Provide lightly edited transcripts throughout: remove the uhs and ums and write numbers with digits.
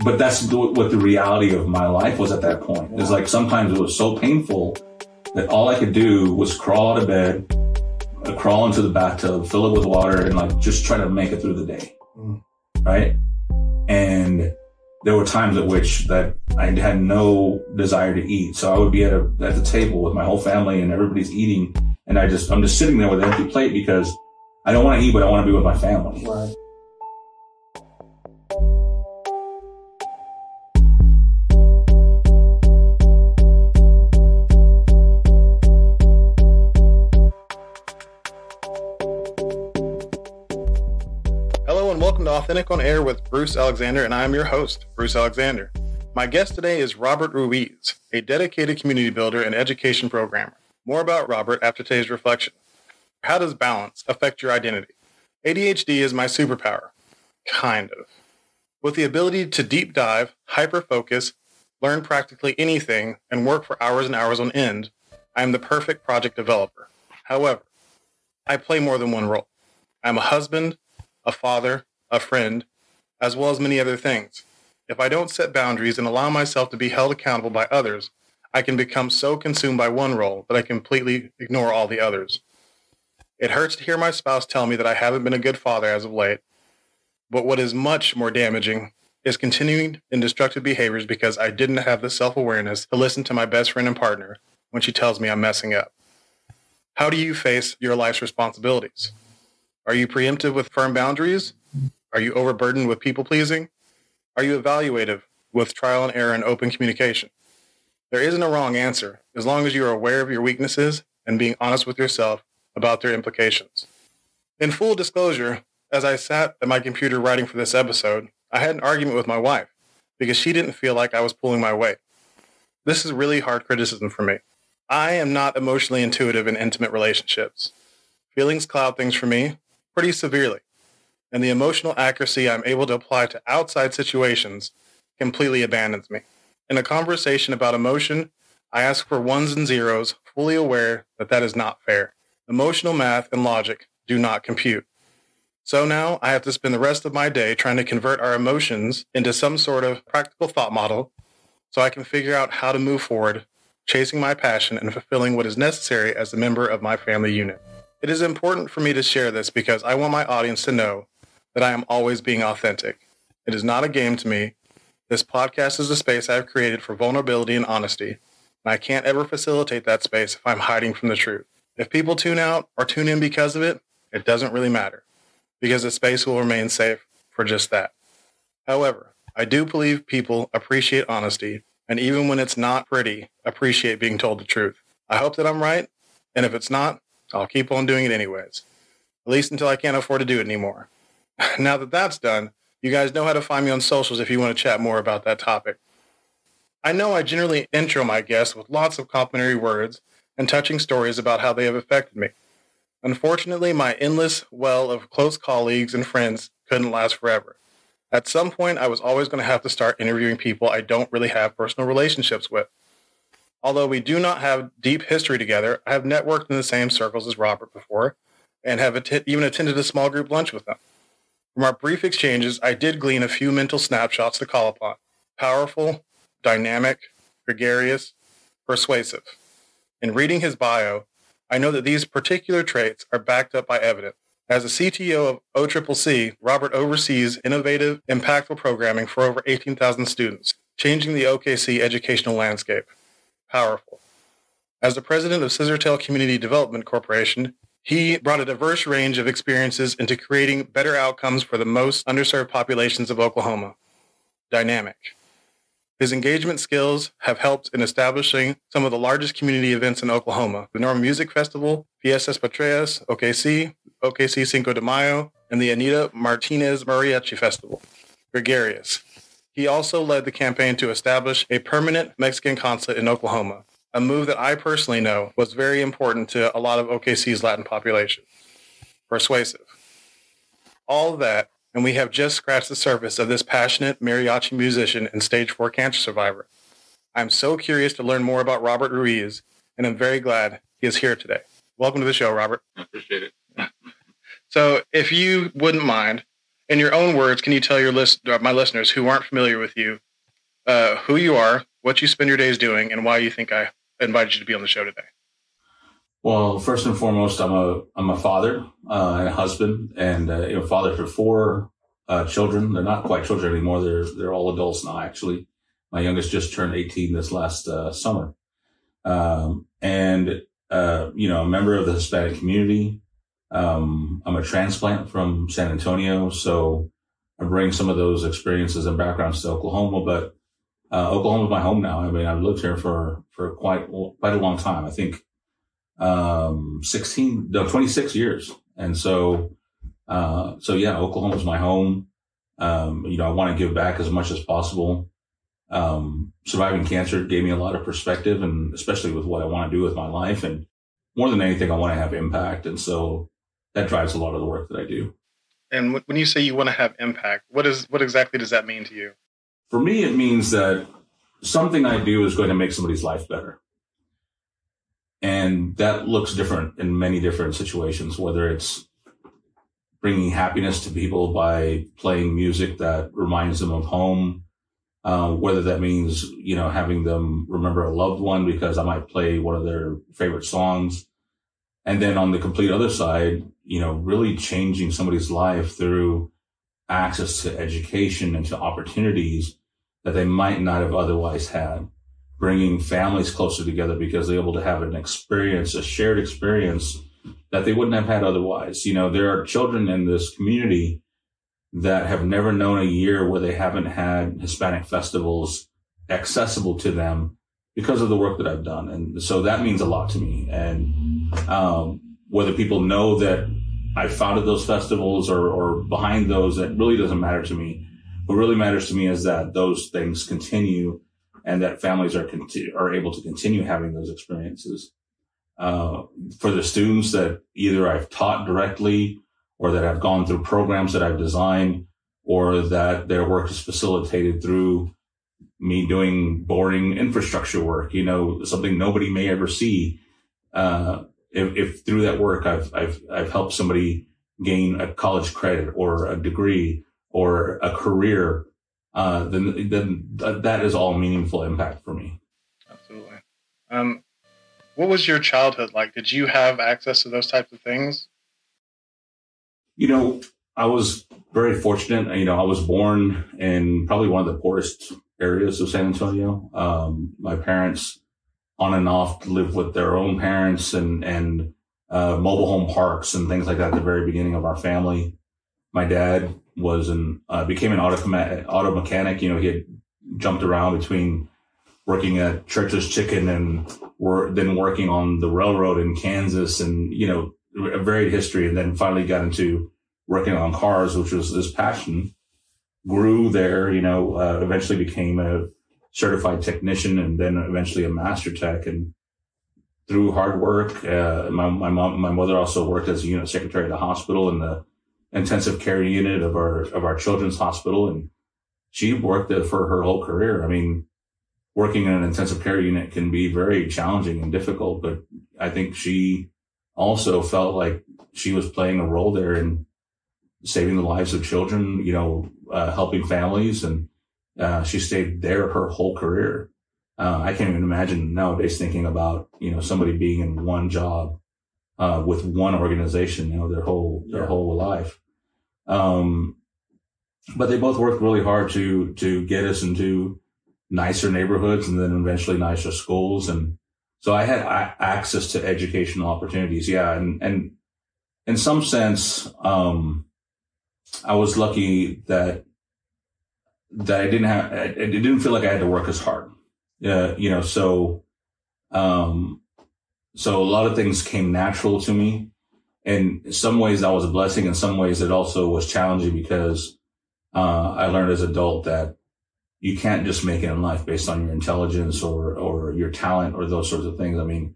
but that's what the reality of my life was at that point. It's like sometimes it was so painful that all I could do was crawl out of bed, crawl into the bathtub, fill it with water, and like just try to make it through the day. Right? And there were times at which that I had no desire to eat. So I would be at the table with my whole family and everybody's eating. And I'm just sitting there with an empty plate because I don't want to eat, but I want to be with my family. Right. Welcome to Authentic on Air with Bruce Alexander, and I am your host, Bruce Alexander. My guest today is Robert Ruiz, a dedicated community builder and education programmer. More about Robert after today's reflection. How does balance affect your identity? ADHD is my superpower. Kind of. With the ability to deep dive, hyper-focus, learn practically anything, and work for hours and hours on end, I am the perfect project developer. However, I play more than one role. I am a husband, a father, a friend, as well as many other things. If I don't set boundaries and allow myself to be held accountable by others, I can become so consumed by one role that I completely ignore all the others. It hurts to hear my spouse tell me that I haven't been a good father as of late, but what is much more damaging is continuing in destructive behaviors because I didn't have the self-awareness to listen to my best friend and partner when she tells me I'm messing up. How do you face your life's responsibilities? Are you preemptive with firm boundaries? Are you overburdened with people-pleasing? Are you evaluative with trial and error and open communication? There isn't a wrong answer, as long as you are aware of your weaknesses and being honest with yourself about their implications. In full disclosure, as I sat at my computer writing for this episode, I had an argument with my wife because she didn't feel like I was pulling my weight. This is really hard criticism for me. I am not emotionally intuitive in intimate relationships. Feelings cloud things for me pretty severely, and the emotional accuracy I'm able to apply to outside situations completely abandons me. In a conversation about emotion, I ask for ones and zeros, fully aware that that is not fair. Emotional math and logic do not compute. So now I have to spend the rest of my day trying to convert our emotions into some sort of practical thought model so I can figure out how to move forward, chasing my passion and fulfilling what is necessary as a member of my family unit. It is important for me to share this because I want my audience to know that I am always being authentic. It is not a game to me. This podcast is a space I have created for vulnerability and honesty, and I can't ever facilitate that space if I'm hiding from the truth. If people tune out or tune in because of it, it doesn't really matter, because the space will remain safe for just that. However, I do believe people appreciate honesty, and even when it's not pretty, appreciate being told the truth. I hope that I'm right, and if it's not, I'll keep on doing it anyways, at least until I can't afford to do it anymore. Now that that's done, you guys know how to find me on socials if you want to chat more about that topic. I know I generally intro my guests with lots of complimentary words and touching stories about how they have affected me. Unfortunately, my endless well of close colleagues and friends couldn't last forever. At some point, I was always going to have to start interviewing people I don't really have personal relationships with. Although we do not have deep history together, I have networked in the same circles as Robert before and have even attended a small group lunch with them. From our brief exchanges, I did glean a few mental snapshots to call upon. Powerful, dynamic, gregarious, persuasive. In reading his bio, I know that these particular traits are backed up by evidence. As a CTO of OCCC, Robert oversees innovative, impactful programming for over 18,000 students, changing the OKC educational landscape. Powerful. As the president of Scissortail Community Development Corporation, he brought a diverse range of experiences into creating better outcomes for the most underserved populations of Oklahoma. Dynamic. His engagement skills have helped in establishing some of the largest community events in Oklahoma: the Norma Music Festival, Fiestas Patrias, OKC Cinco de Mayo, and the Anita Martinez Mariachi Festival. Gregarious. He also led the campaign to establish a permanent Mexican consulate in Oklahoma, a move that I personally know was very important to a lot of OKC's Latin population. Persuasive. All of that, and we have just scratched the surface of this passionate mariachi musician and stage 4 cancer survivor. I'm so curious to learn more about Robert Ruiz, and I'm very glad he is here today. Welcome to the show, Robert. I appreciate it. So if you wouldn't mind, In your own words, can you tell my listeners who aren't familiar with you, who you are, what you spend your days doing, and why you think I invited you to be on the show today? Well, first and foremost, I'm a father and a husband, and father to four children. They're not quite children anymore. They're all adults now. Actually, my youngest just turned 18 this last summer, and a member of the Hispanic community. I'm a transplant from San Antonio, so I bring some of those experiences and backgrounds to Oklahoma. But Oklahoma is my home now. I mean, I've lived here for quite a long time. I think 26 years. And so yeah, Oklahoma is my home. I want to give back as much as possible. Surviving cancer gave me a lot of perspective, and especially with what I want to do with my life. And more than anything, I want to have impact. And so that drives a lot of the work that I do. And when you say you want to have impact, what exactly does that mean to you? For me, it means that something I do is going to make somebody's life better. And that looks different in many different situations, whether it's bringing happiness to people by playing music that reminds them of home, whether that means, having them remember a loved one because I might play one of their favorite songs. And then on the complete other side, really changing somebody's life through access to education and to opportunities that they might not have otherwise had. Bringing families closer together because they're able to have a shared experience that they wouldn't have had otherwise. There are children in this community that have never known a year where they haven't had Hispanic festivals accessible to them because of the work that I've done. And so that means a lot to me. And whether people know that I founded those festivals or behind those, that really doesn't matter to me. What really matters to me is that those things continue and that families are able to continue having those experiences. For the students that either I've taught directly or that have gone through programs that I've designed, or that their work is facilitated through me doing boring infrastructure work, something nobody may ever see. If through that work I've helped somebody gain a college credit or a degree or a career, then that is all meaningful impact for me. Absolutely. What was your childhood like? Did you have access to those types of things? I was very fortunate. I was born in probably one of the poorest areas of San Antonio. My parents on and off lived with their own parents and mobile home parks and things like that at the very beginning of our family. My dad became an auto mechanic. He had jumped around between working at Church's Chicken and then working on the railroad in Kansas, and a varied history, and then finally got into working on cars, which was his passion. Grew there, eventually became a certified technician and then eventually a master tech. And through hard work, my mother also worked as a unit secretary at the hospital in the intensive care unit of our children's hospital. And she worked there for her whole career. I mean, working in an intensive care unit can be very challenging and difficult, but I think she also felt like she was playing a role there in saving the lives of children, helping families. And she stayed there her whole career. I can't even imagine nowadays thinking about, somebody being in one job, with one organization, their whole life. But they both worked really hard to get us into nicer neighborhoods and then eventually nicer schools. And so I had access to educational opportunities. Yeah. And in some sense, I was lucky that I didn't feel like I had to work as hard. So a lot of things came natural to me. In some ways that was a blessing. In some ways it also was challenging because, I learned as an adult that you can't just make it in life based on your intelligence or your talent or those sorts of things. I mean,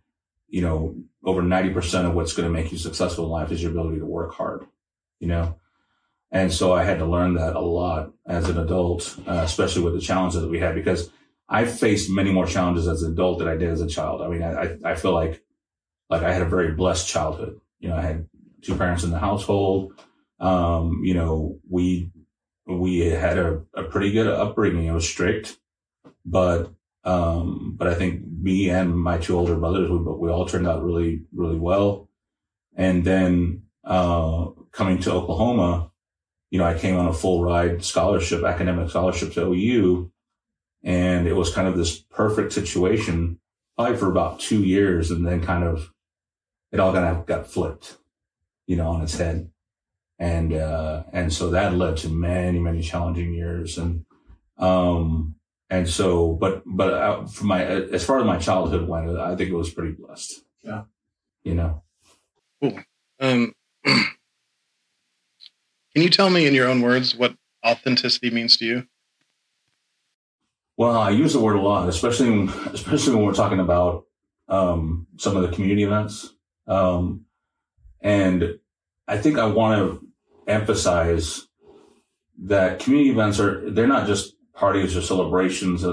over 90% of what's going to make you successful in life is your ability to work hard, And so I had to learn that a lot as an adult, especially with the challenges that we had, because I faced many more challenges as an adult than I did as a child. I mean, I feel like I had a very blessed childhood. I had two parents in the household. You know, we had a pretty good upbringing. It was strict, but I think me and my two older brothers, we all turned out really, really well. And then, coming to Oklahoma, you know, I came on a full ride scholarship, academic scholarship to OU. And it was kind of this perfect situation, probably for about 2 years. And then kind of, it all kind of got flipped, you know, on its head. And so that led to many, many challenging years. And so, but as far as my childhood went, I think it was pretty blessed. Yeah. You know? Cool. Can you tell me in your own words what authenticity means to you? Well, I use the word a lot, especially when we're talking about some of the community events. And I think I want to emphasize that community events they're not just parties or celebrations.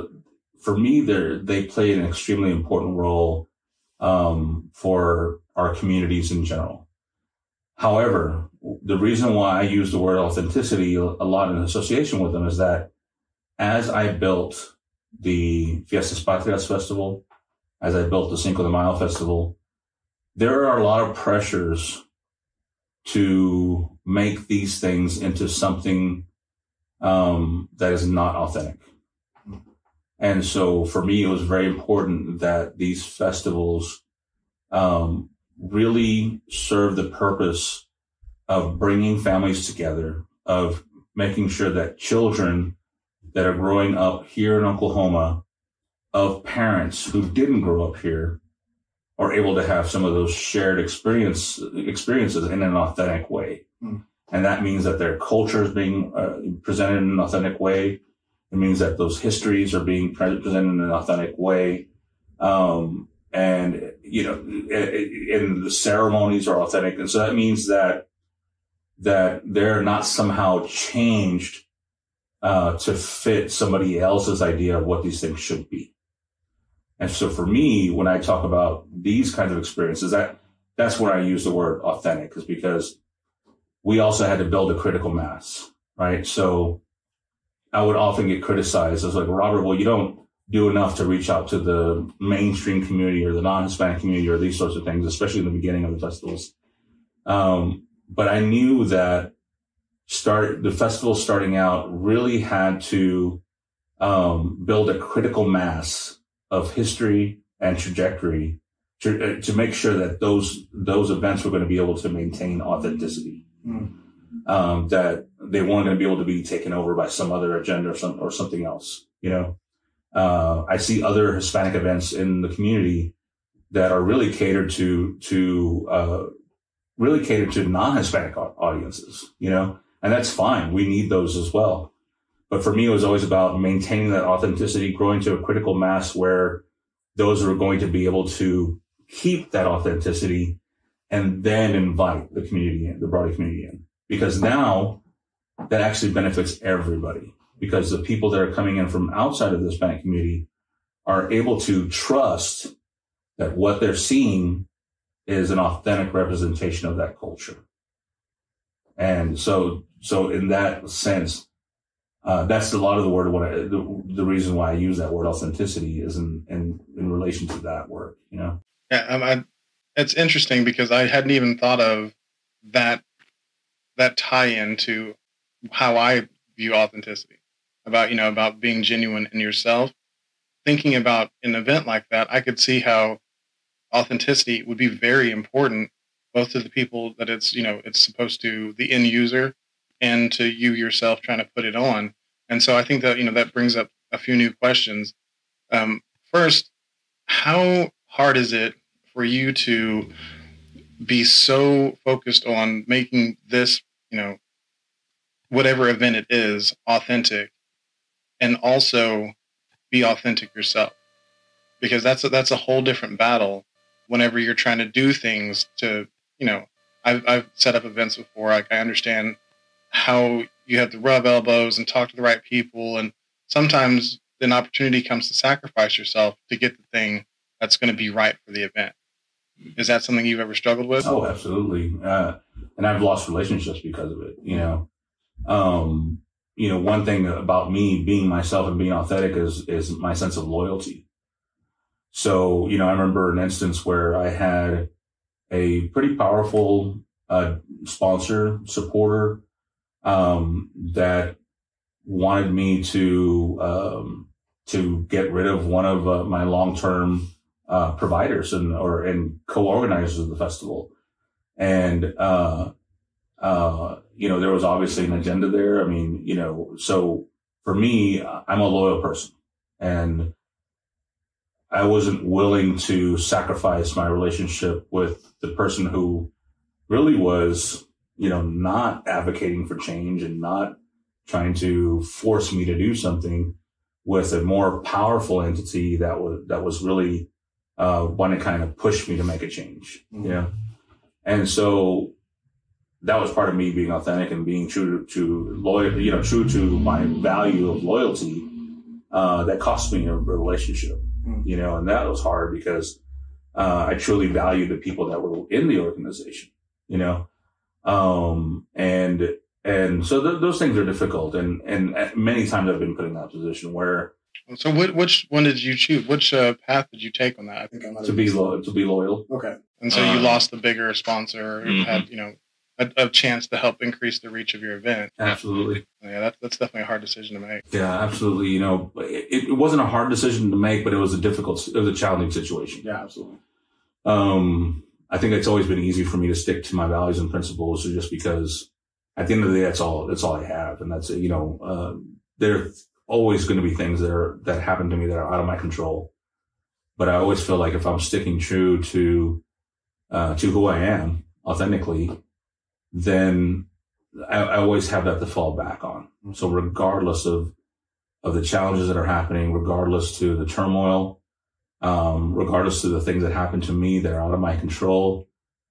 For me, they play an extremely important role for our communities in general. However, the reason why I use the word authenticity a lot in association with them is that as I built the Fiestas Patrias Festival, as I built the Cinco de Mayo Festival, there are a lot of pressures to make these things into something that is not authentic. And so for me, it was very important that these festivals really serve the purpose of bringing families together, of making sure that children that are growing up here in Oklahoma, of parents who didn't grow up here, are able to have some of those shared experiences in an authentic way. And that means that their culture is being presented in an authentic way. It means that those histories are being presented in an authentic way. And, you know, and the ceremonies are authentic. And so that means that they're not somehow changed to fit somebody else's idea of what these things should be. And so for me, when I talk about these kinds of experiences, that's where I use the word authentic, is because we also had to build a critical mass, right? So I would often get criticized as like, Robert, well, you don't do enough to reach out to the mainstream community or the non-Hispanic community or these sorts of things, especially in the beginning of the festivals. But I knew that the festival starting out really had to build a critical mass of history and trajectory to make sure that those events were going to be able to maintain authenticity. That they weren't going to be able to be taken over by some other agenda or something else. You know, I see other Hispanic events in the community that are really catered to non-Hispanic audiences. You know, and that's fine. We need those as well. But for me, it was always about maintaining that authenticity, growing to a critical mass where those are going to be able to keep that authenticity and then invite the community in, the broader community in. Because now that actually benefits everybody, because the people that are coming in from outside of the Hispanic community are able to trust that what they're seeing is an authentic representation of that culture. And so in that sense, that's a lot of the word. The reason why I use that word authenticity is in relation to that word, you know? Yeah. It's interesting because I hadn't even thought of that tie-in to how I view authenticity, about being genuine in yourself. Thinking about an event like that, I could see how authenticity would be very important, both to the people that it's supposed to, the end user, and to you yourself trying to put it on. And so I think that, that brings up a few new questions. First, how hard is it for you to be so focused on making this, whatever event it is, authentic, and also be authentic yourself? Because that's a whole different battle whenever you're trying to do things to, I've set up events before. Like, I understand how you have to rub elbows and talk to the right people. And sometimes an opportunity comes to sacrifice yourself to get the thing that's going to be right for the event. Is that something you've ever struggled with? Oh, absolutely. And I've lost relationships because of it. One thing about me being myself and being authentic is my sense of loyalty. So, I remember an instance where I had a pretty powerful sponsor, supporter, that wanted me to get rid of one of my long-term providers and co-organizers of the festival. And, there was obviously an agenda there. I mean, so for me, I'm a loyal person, and I wasn't willing to sacrifice my relationship with the person who really was, not advocating for change and not trying to force me to do something, with a more powerful entity that was really wanting to kind of push me to make a change. Mm-hmm. And so that was part of me being authentic and being true to my value of loyalty. That cost me a relationship, and that was hard because I truly valued the people that were in the organization, and so those things are difficult. And many times I've been put in that position where. So which one did you choose? Which path did you take on that? I think to be loyal. Okay. And so you lost the bigger sponsor who had, a chance to help increase the reach of your event. Absolutely. Yeah, that's definitely a hard decision to make. Yeah, absolutely. It wasn't a hard decision to make, but it was a challenging situation. Yeah, absolutely. I think it's always been easy for me to stick to my values and principles, just because at the end of the day, that's all I have. And that's, there's always going to be things that happen to me that are out of my control. But I always feel like if I'm sticking true to who I am authentically, then I always have that to fall back on. So regardless of the challenges that are happening, regardless to the turmoil, regardless to the things that happen to me that are out of my control,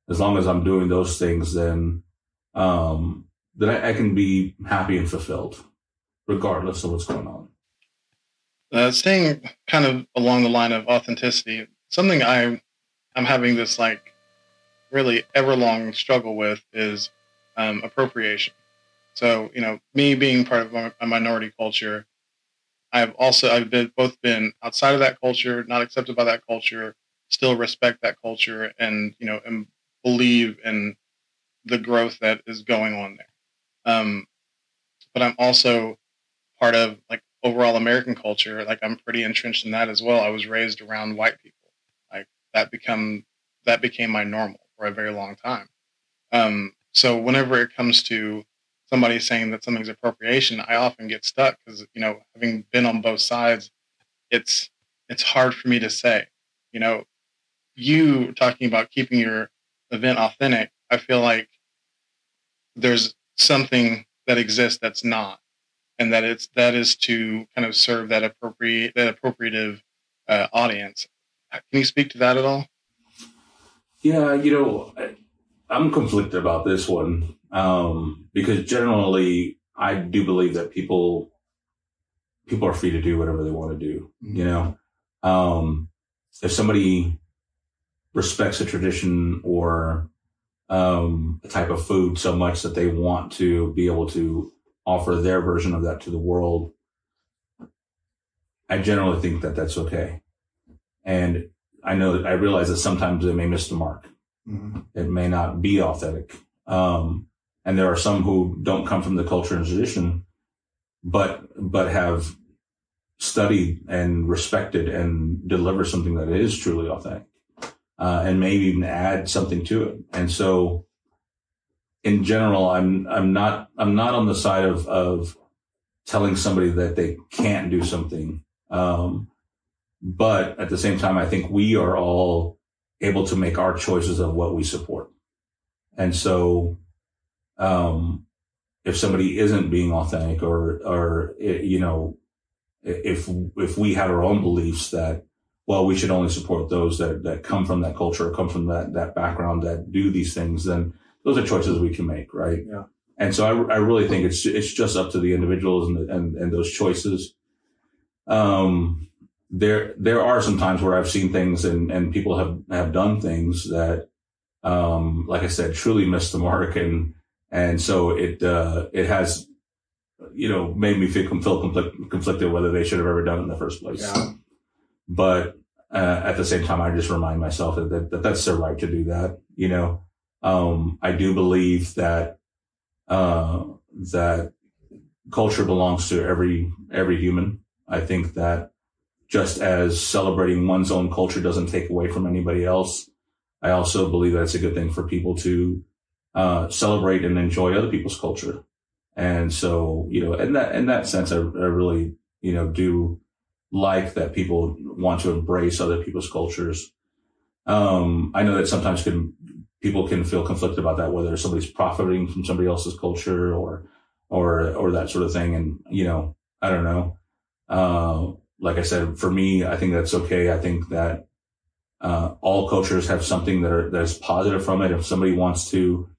as long as I'm doing those things, then I can be happy and fulfilled, regardless of what's going on. Staying kind of along the line of authenticity, something I'm having this really ever-long struggle with is appropriation. So, me being part of a minority culture, I've both been outside of that culture, not accepted by that culture, still respect that culture, and and believe in the growth that is going on there. But I'm also part of overall American culture. I'm pretty entrenched in that as well. I was raised around white people. That became my normal for a very long time. So whenever it comes to somebody saying that something's appropriation, I often get stuck because, having been on both sides, it's hard for me to say. You talking about keeping your event authentic, I feel like there's something that exists that's not, and that is to kind of serve that appropriative audience. Can you speak to that at all? Yeah, I'm conflicted about this one because generally I do believe that people are free to do whatever they want to do. Mm-hmm. If somebody respects a tradition or a type of food so much that they want to be able to offer their version of that to the world, I generally think that that's okay. And I realize that sometimes they may miss the mark. Mm-hmm. It may not be authentic. And there are some who don't come from the culture and tradition, but have studied and respected and deliver something that is truly authentic, and maybe even add something to it. And so in general, I'm not on the side of telling somebody that they can't do something. But at the same time, I think we are all able to make our choices of what we support. And so, if somebody isn't being authentic or if we have our own beliefs that, well, we should only support those that come from that culture or come from that background that do these things, then those are choices we can make. Right. Yeah. And so I really think it's just up to the individuals and those choices. there are some times where I've seen things and people have done things that, like I said, truly missed the mark. And so it has, made me feel conflicted whether they should have ever done it in the first place. Yeah. But, at the same time, I just remind myself that that's their right to do that. I do believe that culture belongs to every human. I think that just as celebrating one's own culture doesn't take away from anybody else, I also believe that it's a good thing for people to celebrate and enjoy other people's culture. And so, in that sense, I really, do like that people want to embrace other people's cultures. I know that sometimes people can feel conflicted about that, whether somebody's profiting from somebody else's culture or that sort of thing. And, I don't know. Like I said, for me, I think that's okay. I think that, all cultures have something that's positive from it. If somebody wants to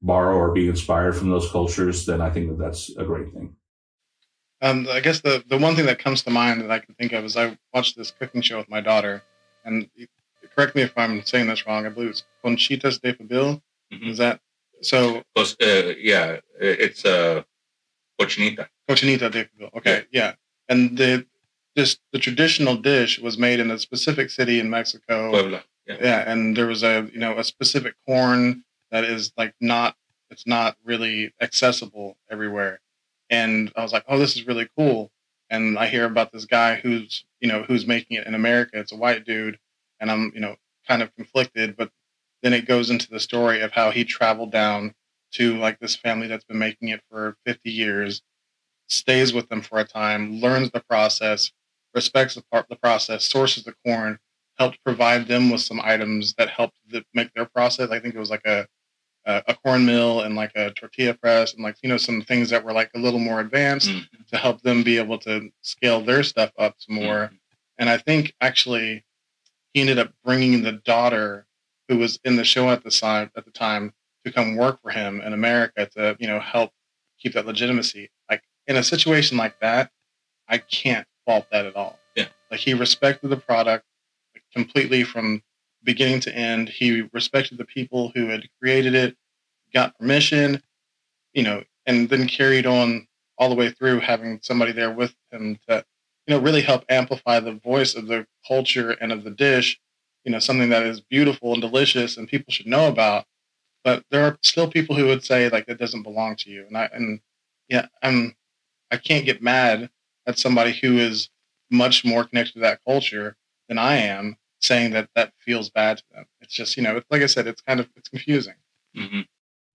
borrow or be inspired from those cultures, then I think that's a great thing. I guess the one thing that comes to mind that I can think of is I watched this cooking show with my daughter, and correct me if I'm saying this wrong. I believe it's Conchitas de Fabil. Mm-hmm. Is that so? Yeah, it's cochinita. Cochinita de Fabil. Okay, yeah. And the traditional dish was made in a specific city in Mexico. Puebla. Yeah, and there was a specific corn that is it's not really accessible everywhere. And I was like, oh, this is really cool. And I hear about this guy who's making it in America. It's a white dude. And I'm, kind of conflicted. But then it goes into the story of how he traveled down to like this family that's been making it for 50 years, stays with them for a time, learns the process, respects the process, sources the corn, helped provide them with some items that helped make their process. I think it was like a corn mill and like a tortilla press and like, some things that were like a little more advanced to help them be able to scale their stuff up some more. And I think actually he ended up bringing the daughter who was in the show at the time to come work for him in America to, help keep that legitimacy. Like in a situation like that, I can't fault that at all. Yeah. Like he respected the product completely from beginning to end. He respected the people who had created it, got permission, and then carried on all the way through having somebody there with him to, really help amplify the voice of the culture and of the dish, something that is beautiful and delicious and people should know about. But there are still people who would say like it doesn't belong to you. I can't get mad at somebody who is much more connected to that culture than I am, saying that feels bad to them. It's just, like I said, it's confusing. Mm-hmm.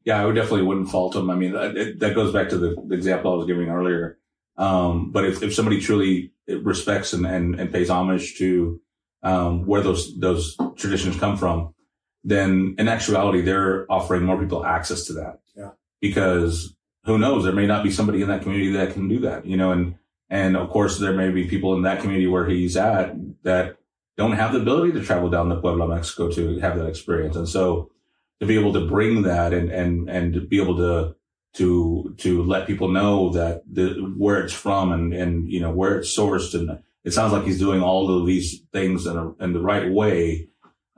Yeah, I definitely wouldn't fault them. I mean, that goes back to the example I was giving earlier. But if somebody truly respects and pays homage to where those traditions come from, then in actuality, they're offering more people access to that. Yeah. Because who knows, there may not be somebody in that community that can do that, and of course there may be people in that community where he's at that don't have the ability to travel down to Puebla, Mexico to have that experience. And so to be able to bring that and to be able to let people know that where it's from and where it's sourced. And it sounds like he's doing all of these things in the right way,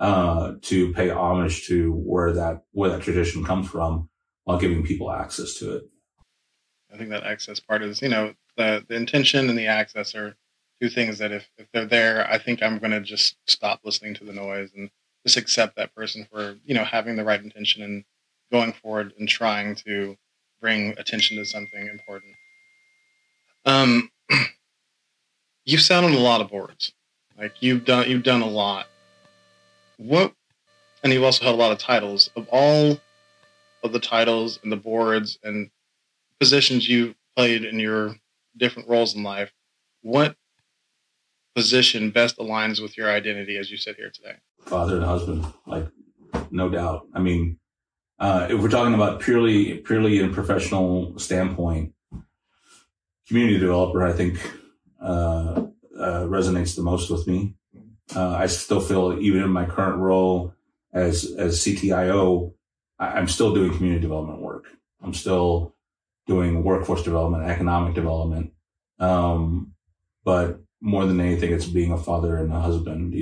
to pay homage to where that tradition comes from while giving people access to it. I think that access part is, the intention and the access are two things that if they're there, I think I'm going to just stop listening to the noise and just accept that person for, having the right intention and going forward and trying to bring attention to something important. You've sat on a lot of boards. Like you've done a lot. And you've also held a lot of titles. Of all of the titles and the boards and positions you've played in your different roles in life, what position best aligns with your identity as you sit here today? Father and husband, like no doubt. I mean, if we're talking about purely in a professional standpoint, community developer, I think, resonates the most with me. I still feel even in my current role as CTIO, I'm still doing community development work. I'm still doing workforce development, economic development. But more than anything, it's being a father and a husband.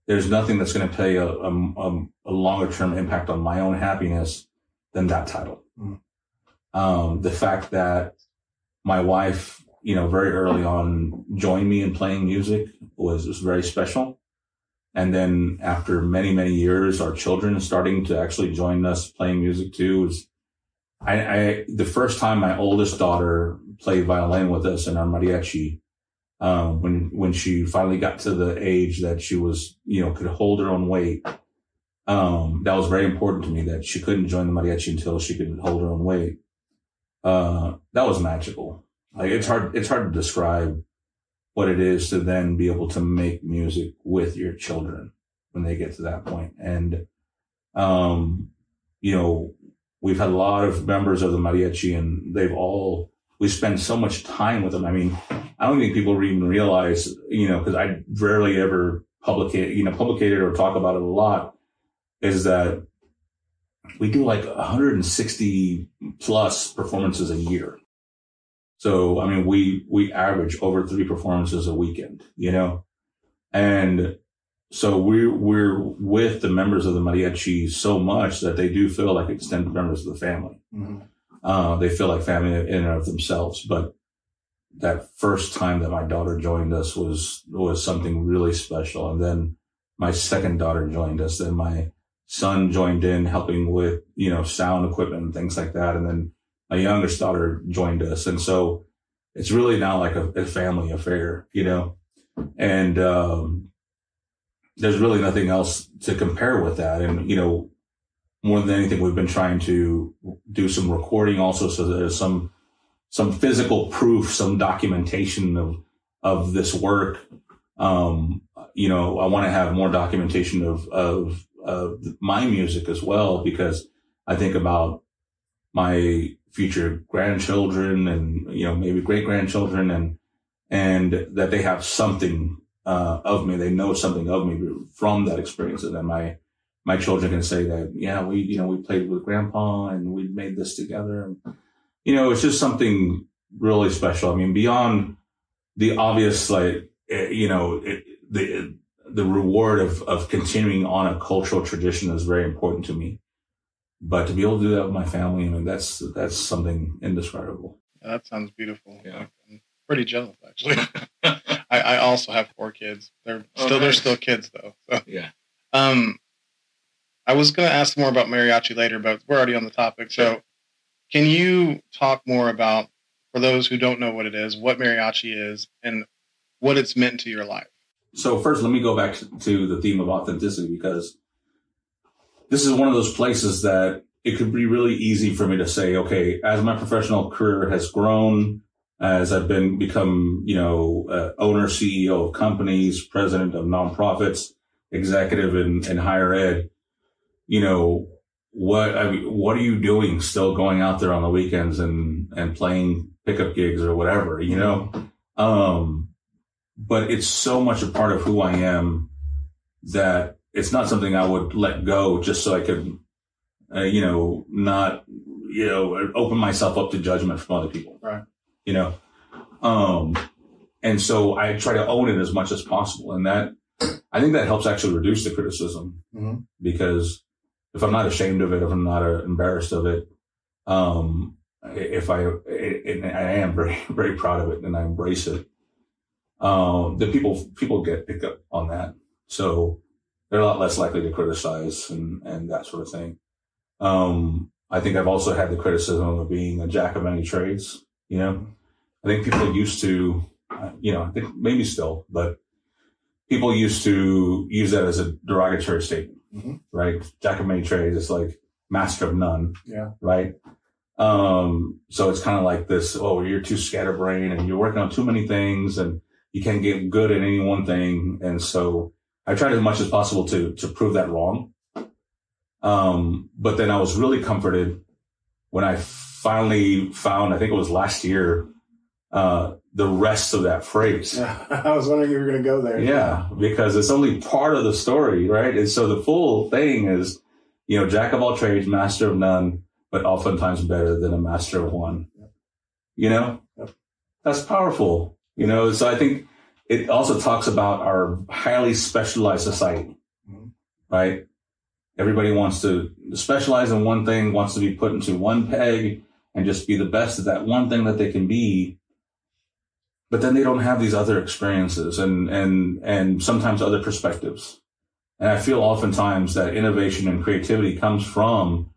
There's nothing that's going to play a longer term impact on my own happiness than that title. The fact that my wife, very early on joined me in playing music was very special. And then after many, many years, our children starting to actually join us playing music too. The first time my oldest daughter played violin with us in our mariachi, when she finally got to the age that she was, could hold her own weight, that was very important to me, that she couldn't join the mariachi until she could hold her own weight. That was magical. Like, it's hard to describe what it is to then be able to make music with your children when they get to that point. And, we've had a lot of members of the mariachi, and we spend so much time with them. I mean, I don't think people even realize, because I rarely ever publicated or talk about it a lot, is that we do like 160 plus performances a year. So, I mean, we average over 3 performances a weekend, and so we're with the members of the mariachi so much that they do feel like extended members of the family. They feel like family in and of themselves. But that first time that my daughter joined us was something really special. And then my second daughter joined us. Then my son joined in helping with, sound equipment and things like that. And then my youngest daughter joined us. And so it's really now like a family affair, and, there's really nothing else to compare with that. And, more than anything, we've been trying to do some recording also, so there's some physical proof, some documentation of this work. I want to have more documentation of my music as well, because I think about my future grandchildren and, maybe great grandchildren, and that they have something of me. They know something of me from that experience. And then my children can say that, yeah, we played with grandpa and we made this together. And, it's just something really special. I mean, beyond the obvious, like, the reward of continuing on a cultural tradition is very important to me. But to be able to do that with my family, I mean, that's something indescribable. Yeah, that sounds beautiful. Yeah. I'm pretty jealous, actually. I also have 4 kids. They're still kids though. So. Yeah. I was going to ask more about mariachi later, but we're already on the topic. So can you talk more about, for those who don't know what it is, what mariachi is and what it's meant to your life? So first, let me go back to the theme of authenticity, because this is one of those places that it could be really easy for me to say, okay, as my professional career has grown, as I've become, owner, CEO of companies, president of nonprofits, executive in higher ed, what are you doing still going out there on the weekends and playing pickup gigs or whatever, but it's so much a part of who I am that it's not something I would let go just so I could, not, open myself up to judgment from other people. Right. And so I try to own it as much as possible. And I think that helps actually reduce the criticism, because if I'm not ashamed of it, if I'm not embarrassed of it, and I am very, very proud of it and I embrace it, then people get picked up on that. So they're a lot less likely to criticize and that sort of thing. I think I've also had the criticism of being a jack of many trades. I think people used to, I think maybe still, but people used to use that as a derogatory statement, right? Jack of many trades. It's like master of none. Yeah. Right. So it's kind of like this, oh, you're too scatterbrained and you're working on too many things and you can't get good at any one thing. And so I tried as much as possible to prove that wrong. But then I was really comforted when I finally found, I think it was last year, the rest of that phrase. I was wondering if you were going to go there. Yeah, because it's only part of the story, right? And so the full thing is, jack of all trades, master of none, but oftentimes better than a master of one. Yep. That's powerful. So I think it also talks about our highly specialized society, right? Everybody wants to specialize in one thing, wants to be put into one peg and just be the best at that one thing that they can be. But then they don't have these other experiences and sometimes other perspectives. And I feel oftentimes that innovation and creativity comes from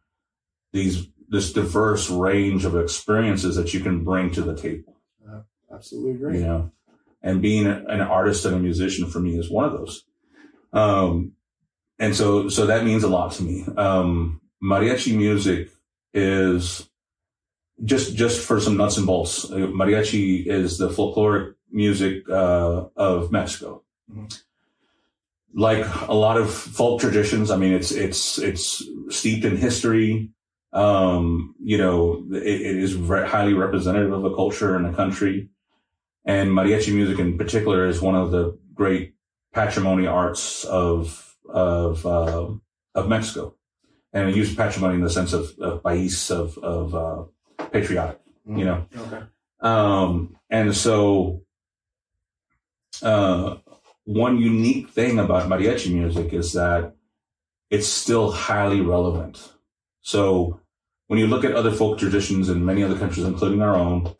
this diverse range of experiences that you can bring to the table. Absolutely agree. You know, and being an artist and a musician for me is one of those. And so that means a lot to me. Mariachi music is just for some nuts and bolts. Mariachi is the folkloric music of Mexico. Like a lot of folk traditions, I mean, it's steeped in history. You know, it is highly representative of a culture and a country. And mariachi music in particular is one of the great patrimony arts of Mexico. And I use patrimony in the sense of país, of patriotic, you know. Okay. And so, one unique thing about mariachi music is that it's still highly relevant. So when you look at other folk traditions in many other countries, including our own,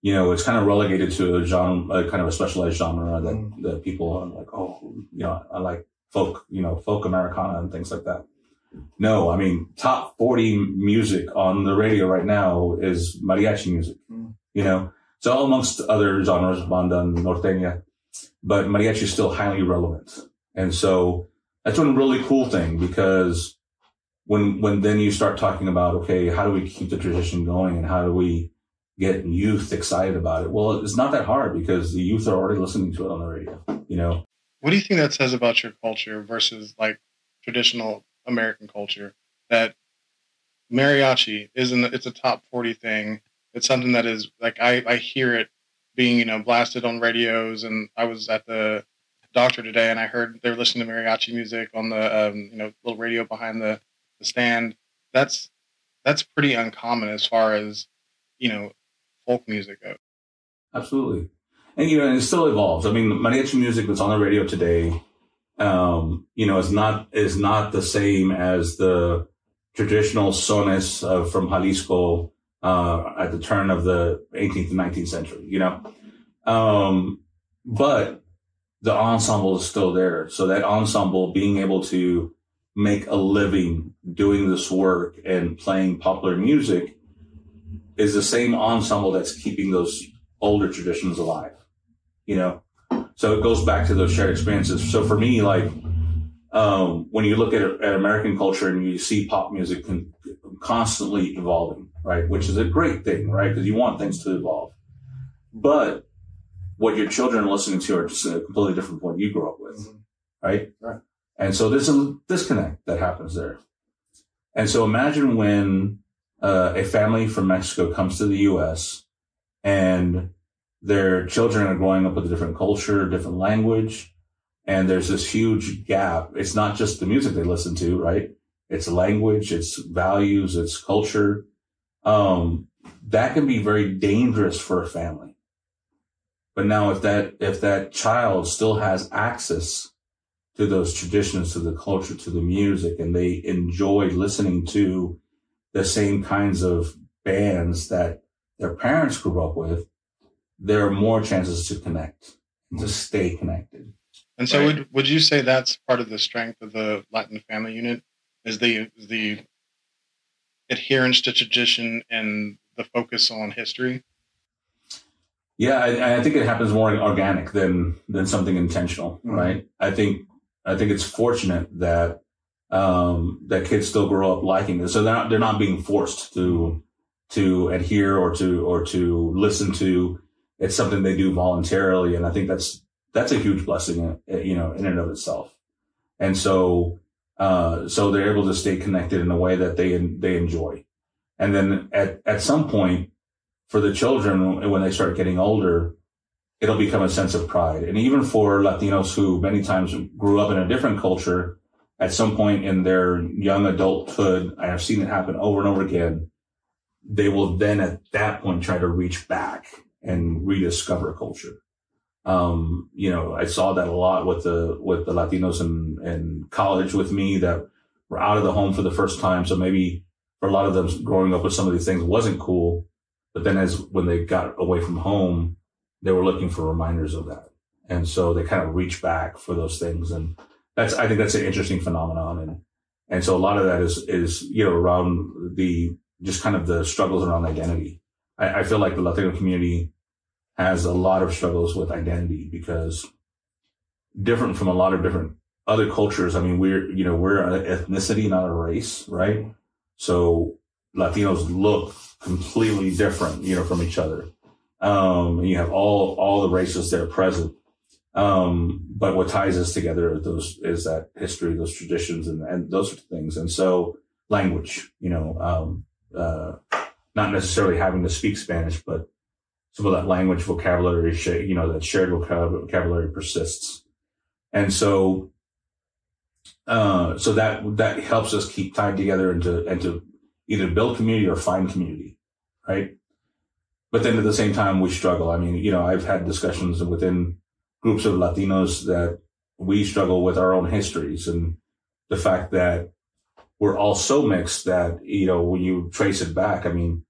you know, it's kind of relegated to a genre, kind of a specialized genre that people are like, oh, you know, I like folk, you know, folk Americana and things like that. No, I mean, top 40 music on the radio right now is mariachi music, you know. So amongst other genres, banda and norteña, but mariachi is still highly relevant. And so that's one really cool thing, because when then you start talking about, okay, how do we keep the tradition going and how do we get youth excited about it? Well, it's not that hard because the youth are already listening to it on the radio, you know. What do you think that says about your culture versus like traditional American culture, that mariachi it's a top 40 thing? It's something that is like, I hear it being, you know, blasted on radios, and I was at the doctor today and I heard they were listening to mariachi music on the you know, little radio behind the stand. That's pretty uncommon as far as, you know, folk music goes. Absolutely. And, you know, it still evolves. I mean, mariachi music that's on the radio today, you know, is not the same as the traditional sones from Jalisco at the turn of the 18th and 19th century, you know. But the ensemble is still there. So that ensemble being able to make a living doing this work and playing popular music is the same ensemble that's keeping those older traditions alive, you know. So it goes back to those shared experiences. So for me, like, when you look at American culture and you see pop music constantly evolving, right, which is a great thing, right, because you want things to evolve. But what your children are listening to are just a completely different from what you grew up with, right? Right. And so there's a disconnect that happens there. And so imagine when a family from Mexico comes to the U.S. and their children are growing up with a different culture, different language, and there's this huge gap. It's not just the music they listen to, right? It's language, it's values, it's culture. That can be very dangerous for a family. But now if that child still has access to those traditions, to the culture, to the music, and they enjoy listening to the same kinds of bands that their parents grew up with, there are more chances to connect, to stay connected. And so would you say that's part of the strength of the Latin family unit, is the adherence to tradition and the focus on history? Yeah, I think it happens more organic than something intentional, right? I think it's fortunate that that kids still grow up liking this, so they're not being forced to adhere or to listen to. It's something they do voluntarily, and I think that's a huge blessing, you know, in and of itself. And so they're able to stay connected in a way that they enjoy. And then at some point, for the children, when they start getting older, it'll become a sense of pride. And even for Latinos who many times grew up in a different culture, at some point in their young adulthood, I have seen it happen over and over again, they will then at that point try to reach back and rediscover culture. I saw that a lot with the Latinos in college with me that were out of the home for the first time. So maybe for a lot of them growing up with some of these things wasn't cool. But then when they got away from home, they were looking for reminders of that. And so they kind of reach back for those things. And I think that's an interesting phenomenon. And so a lot of that is around just kind of the struggles around identity. I feel like the Latino community has a lot of struggles with identity because different from a lot of different other cultures. I mean, we're an ethnicity, not a race, right? So Latinos look completely different, from each other. And you have all the races that are present. But what ties us together is that history, those traditions and those sorts of things. And so language, not necessarily having to speak Spanish, but some of that language vocabulary, that shared vocabulary persists. And so that helps us keep tied together and to either build community or find community, right? But then at the same time, we struggle. I mean, I've had discussions within groups of Latinos that we struggle with our own histories and the fact that we're all so mixed that, when you trace it back, I mean,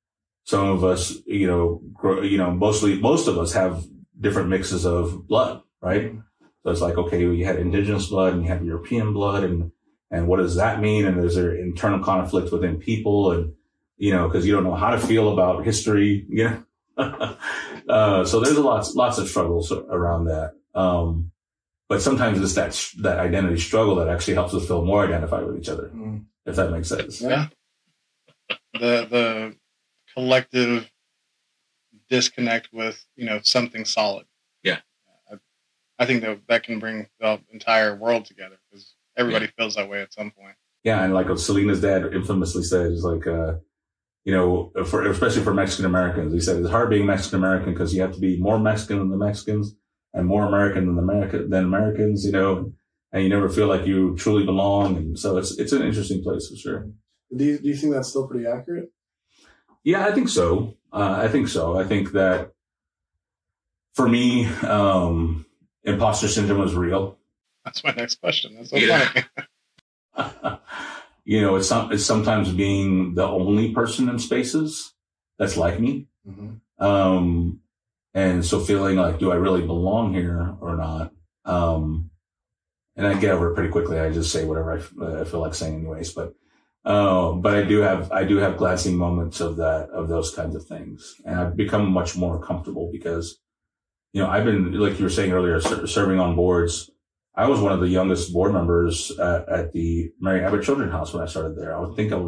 some of us, most of us have different mixes of blood, right? So it's like, okay, you had indigenous blood and you have European blood and what does that mean? And there's an internal conflict within people and, cause you don't know how to feel about history, so there's lots of struggles around that. But sometimes it's that identity struggle that actually helps us feel more identified with each other, if that makes sense. Yeah. The collective disconnect with, something solid. Yeah. I think that can bring the entire world together because everybody feels that way at some point. Yeah. And like what Selena's dad infamously said is like, especially for Mexican Americans, he said it's hard being Mexican American because you have to be more Mexican than the Mexicans and more American than Americans, and you never feel like you truly belong. And so it's an interesting place for sure. Do you think that's still pretty accurate? Yeah, I think so. I think that for me, imposter syndrome is real. That's my next question. That's so funny. It's sometimes being the only person in spaces that's like me. Mm-hmm. And so feeling like, do I really belong here or not? And I get over it pretty quickly. I just say whatever I feel like saying anyways, but I do have glancing moments of those kinds of things. And I've become much more comfortable because, I've been, like you were saying earlier, serving on boards. I was one of the youngest board members at the Mary Abbott Children's House when I started there. I would think I'd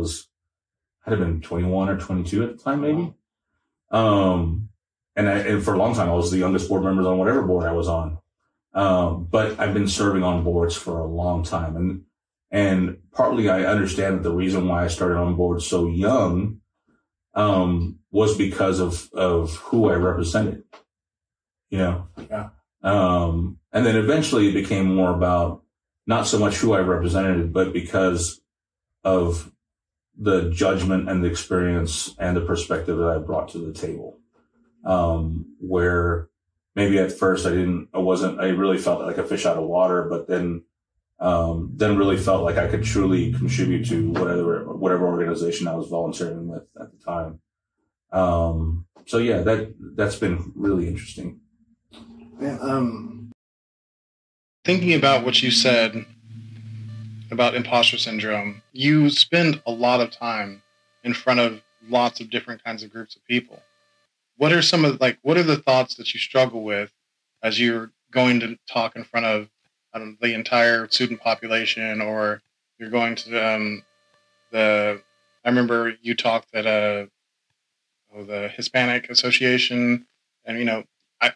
have been 21 or 22 at the time, maybe. And for a long time, I was the youngest board member on whatever board I was on. But I've been serving on boards for a long time. And partly I understand that the reason why I started on board so young, was because of who I represented, Yeah. And then eventually it became more about not so much who I represented, but because of the judgment and the experience and the perspective that I brought to the table. Where maybe at first I really felt like a fish out of water, but then really felt like I could truly contribute to whatever organization I was volunteering with at the time. So yeah, that's been really interesting. Yeah. Thinking about what you said about imposter syndrome, you spend a lot of time in front of lots of different kinds of groups of people. What are the thoughts that you struggle with as you're going to talk in front of the entire student population, or you're going to I remember you talked at the Hispanic Association, and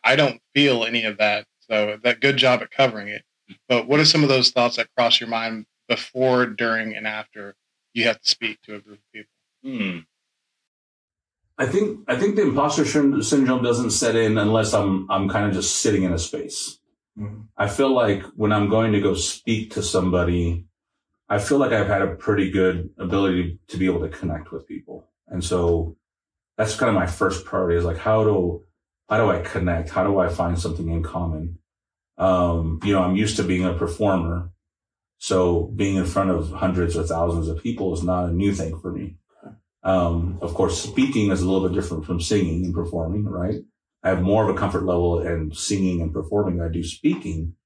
I don't feel any of that. So that good job at covering it. But what are some of those thoughts that cross your mind before, during, and after you have to speak to a group of people? I think the imposter syndrome doesn't set in unless I'm kind of just sitting in a space. Mm-hmm. I feel like when I'm going to go speak to somebody, I feel like I've had a pretty good ability to be able to connect with people. And so that's kind of my first priority, is like, how do how do I connect? How do I find something in common? I'm used to being a performer. So being in front of hundreds or thousands of people is not a new thing for me. Of course, speaking is a little bit different from singing and performing, right? I have more of a comfort level in singing and performing than I do speaking.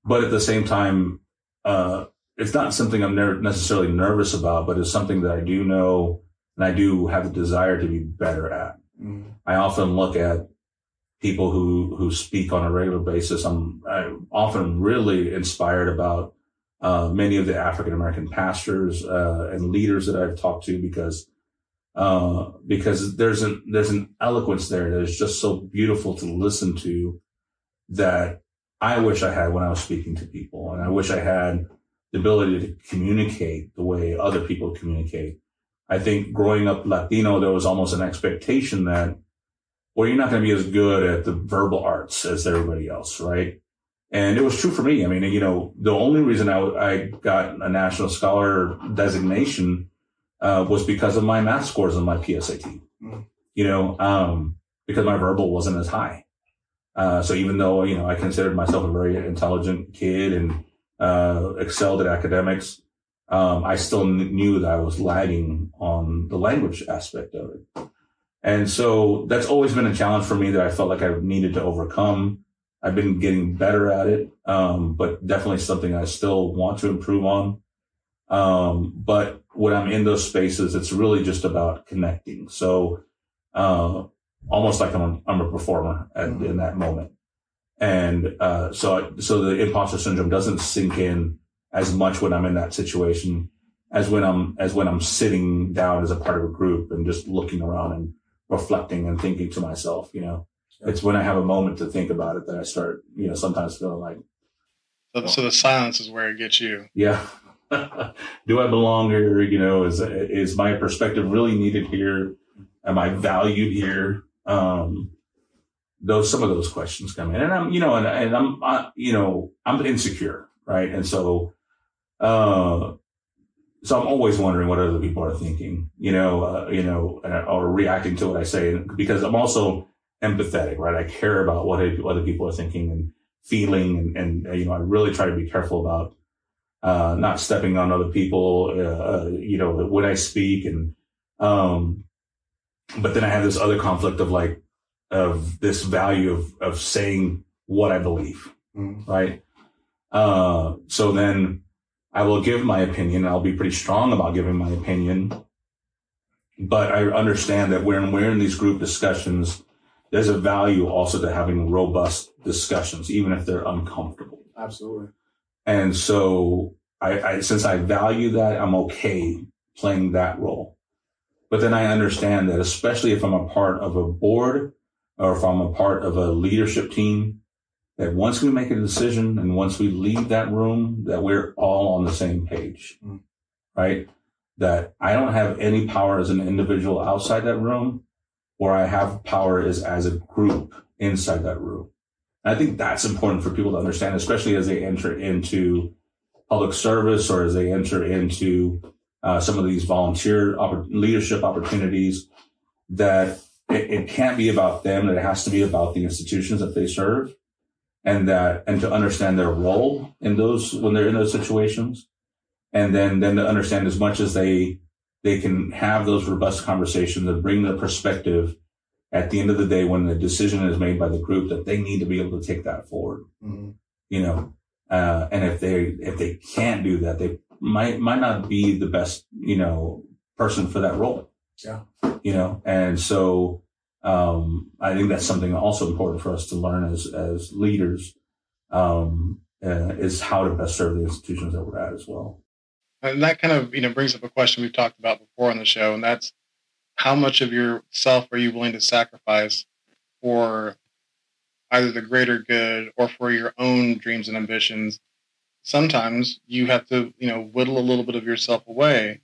But at the same time, it's not something I'm necessarily nervous about, but it's something that I do know and I do have the desire to be better at. I often look at people who speak on a regular basis. I'm often really inspired about many of the African American pastors and leaders that I've talked to because there's an eloquence there that is just so beautiful to listen to that I wish I had when I was speaking to people, and I wish I had the ability to communicate the way other people communicate. I think growing up Latino, there was almost an expectation that, well, you're not going to be as good at the verbal arts as everybody else, right? And it was true for me. I mean, the only reason I got a National Scholar designation was because of my math scores on my PSAT, because my verbal wasn't as high. So even though, I considered myself a very intelligent kid and excelled at academics, I still knew that I was lagging on the language aspect of it. And so that's always been a challenge for me that I felt like I needed to overcome. I've been getting better at it, but definitely something I still want to improve on. But when I'm in those spaces, it's really just about connecting. So almost like I'm a performer in that moment. And so the imposter syndrome doesn't sink in as much when I'm in that situation as when I'm sitting down as a part of a group and just looking around and reflecting and thinking to myself, It's when I have a moment to think about it that I start, sometimes feeling like. So the silence is where it gets you. Yeah. Do I belong here? Is my perspective really needed here? Am I valued here? Some of those questions come in, and I'm insecure, right? And so I'm always wondering what other people are thinking, or reacting to what I say, because I'm also empathetic, right? I care about what other people are thinking and feeling, and I really try to be careful about not stepping on other people, when I speak, and but then I have this other conflict of this value of saying what I believe, right? So then I will give my opinion. I'll be pretty strong about giving my opinion, but I understand that when we're in these group discussions, there's a value also to having robust discussions, even if they're uncomfortable. Absolutely. And so I since I value that, I'm okay playing that role. But then I understand that, especially if I'm a part of a board or if I'm a part of a leadership team, that once we make a decision and once we leave that room, that we're all on the same page, right? That I don't have any power as an individual outside that room. Where I have power is as a group inside that room. And I think that's important for people to understand, especially as they enter into public service or as they enter into some of these volunteer leadership opportunities, that it can't be about them, that it has to be about the institutions that they serve, and to understand their role in those, when they're in those situations. And then to understand, as much as they can have those robust conversations and bring their perspective, at the end of the day, when the decision is made by the group, that they need to be able to take that forward. And if they can't do that, they might not be the best, person for that role. Yeah. And so, I think that's something also important for us to learn as leaders, is how to best serve the institutions that we're at as well. And that kind of, brings up a question we've talked about before on the show, and that's, how much of yourself are you willing to sacrifice for either the greater good or for your own dreams and ambitions? Sometimes you have to, whittle a little bit of yourself away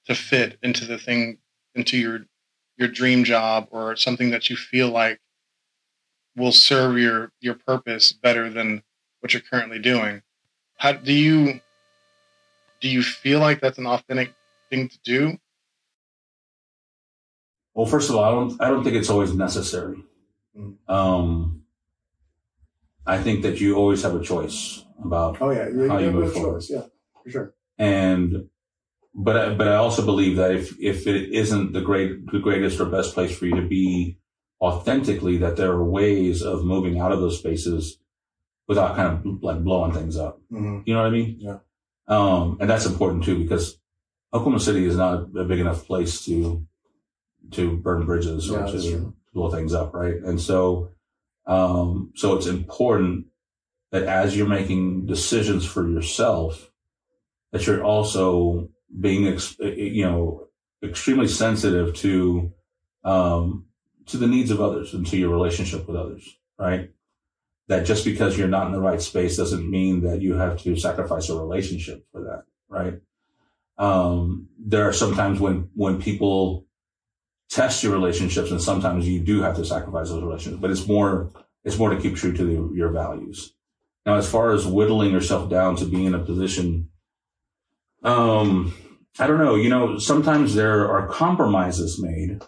to fit into your dream job or something that you feel like will serve your purpose better than what you're currently doing. How do you feel like that's an authentic thing to do? Well, first of all, I don't think it's always necessary. I think that you always have a choice about how you move forward. Choice. Yeah, for sure. But I also believe that if it isn't the greatest or best place for you to be authentically, that there are ways of moving out of those spaces without kind of like blowing things up. Mm-hmm. You know what I mean? Yeah. And that's important too, because Oklahoma City is not a big enough place to burn bridges or to blow things up, right? And so it's important that as you're making decisions for yourself, that you're also being, extremely sensitive to the needs of others and to your relationship with others, right? That just because you're not in the right space doesn't mean that you have to sacrifice a relationship for that, right? There are sometimes when people test your relationships, and sometimes you do have to sacrifice those relationships, but it's more to keep true to your values. Now, as far as whittling yourself down to be in a position, I don't know, sometimes there are compromises made.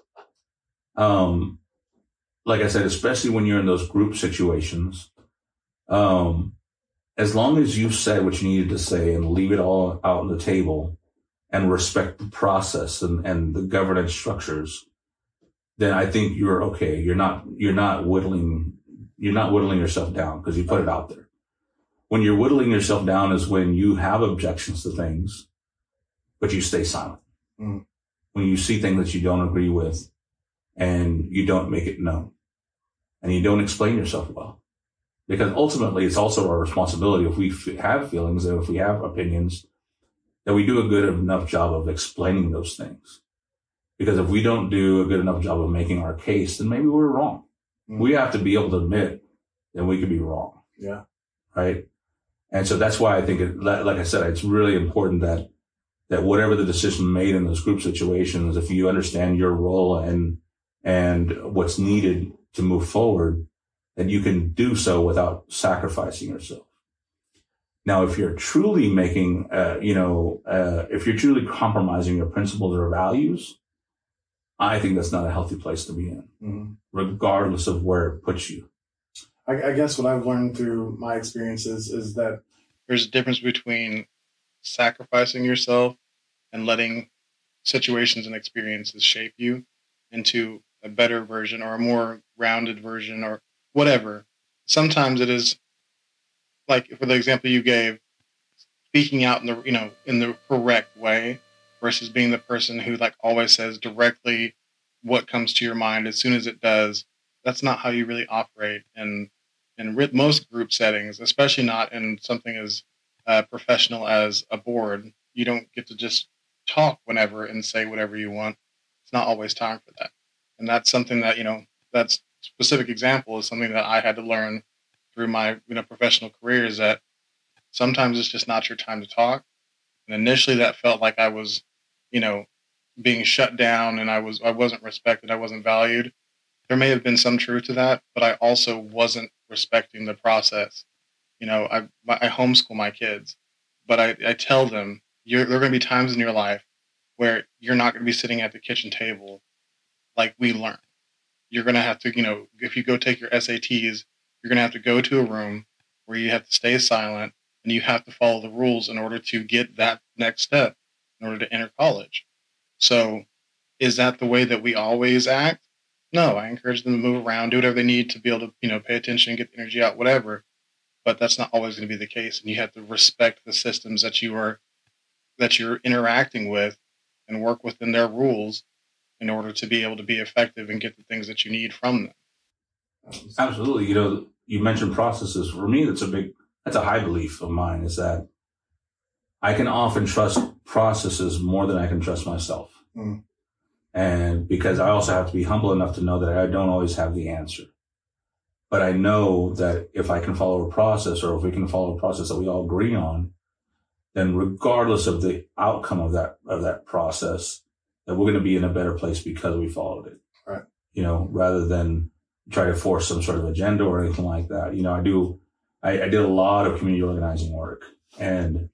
Like I said, especially when you're in those group situations, as long as you said what you needed to say and leave it all out on the table and respect the process and the governance structures, then I think you're okay. You're not whittling yourself down because you put it out there. When you're whittling yourself down is when you have objections to things, but you stay silent. Mm. When you see things that you don't agree with and you don't make it known and you don't explain yourself well, because ultimately it's also our responsibility, if we have feelings and if we have opinions, that we do a good enough job of explaining those things. Because if we don't do a good enough job of making our case, then maybe we're wrong. Mm. We have to be able to admit that we could be wrong. Yeah. Right. And so that's why I think, like I said, it's really important that whatever the decision made in those group situations, if you understand your role and what's needed to move forward, that you can do so without sacrificing yourself. Now, if you're truly making, if you're truly compromising your principles or values, I think that's not a healthy place to be in, regardless of where it puts you. I guess what I've learned through my experiences is that there's a difference between sacrificing yourself and letting situations and experiences shape you into a better version or a more rounded version or whatever. Sometimes it is, like for the example you gave, speaking out in the correct way versus being the person who like always says directly what comes to your mind as soon as it does. That's not how you really operate in most group settings, especially not in something as professional as a board. You don't get to just talk whenever and say whatever you want. It's not always time for that. And that's something that, that specific example is something that I had to learn through my, professional career, is that sometimes it's just not your time to talk. And initially that felt like I was, being shut down and I wasn't respected. I wasn't valued. There may have been some truth to that, but I also wasn't respecting the process. I homeschool my kids, but I tell them, there are going to be times in your life where you're not going to be sitting at the kitchen table like we learn. You're going to have to, if you go take your SATs, you're going to have to go to a room where you have to stay silent and you have to follow the rules in order to get that next step in order to enter college. So is that the way that we always act? No, I encourage them to move around, do whatever they need to be able to, pay attention, get the energy out, whatever. But that's not always going to be the case. And you have to respect the systems that you're interacting with and work within their rules in order to be able to be effective and get the things that you need from them. Absolutely. You mentioned processes. For me, that's a high belief of mine, is that I can often trust processes more than I can trust myself. Mm. And because I also have to be humble enough to know that I don't always have the answer. But I know that if I can follow a process, or if we can follow a process that we all agree on, then regardless of the outcome of that process, that we're going to be in a better place because we followed it. Right. Rather than try to force some sort of agenda or anything like that. I did a lot of community organizing work. And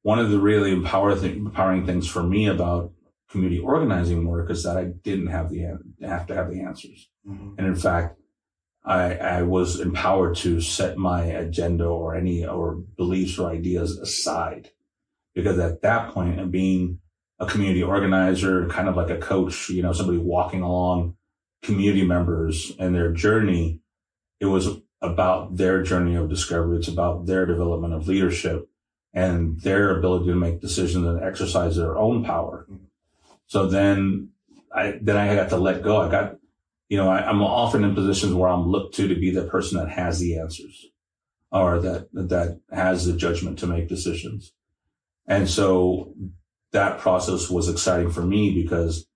one of the really empowering things for me about community organizing work is that I didn't have to have the answers. Mm-hmm. And in fact, I was empowered to set my agenda or beliefs or ideas aside, because at that point, and being a community organizer, kind of like a coach, somebody walking along community members and their journey, it was about their journey of discovery. It's about their development of leadership and their ability to make decisions and exercise their own power. So then I got to let go. I'm often in positions where I'm looked to be the person that has the answers, or that has the judgment to make decisions. And so that process was exciting for me because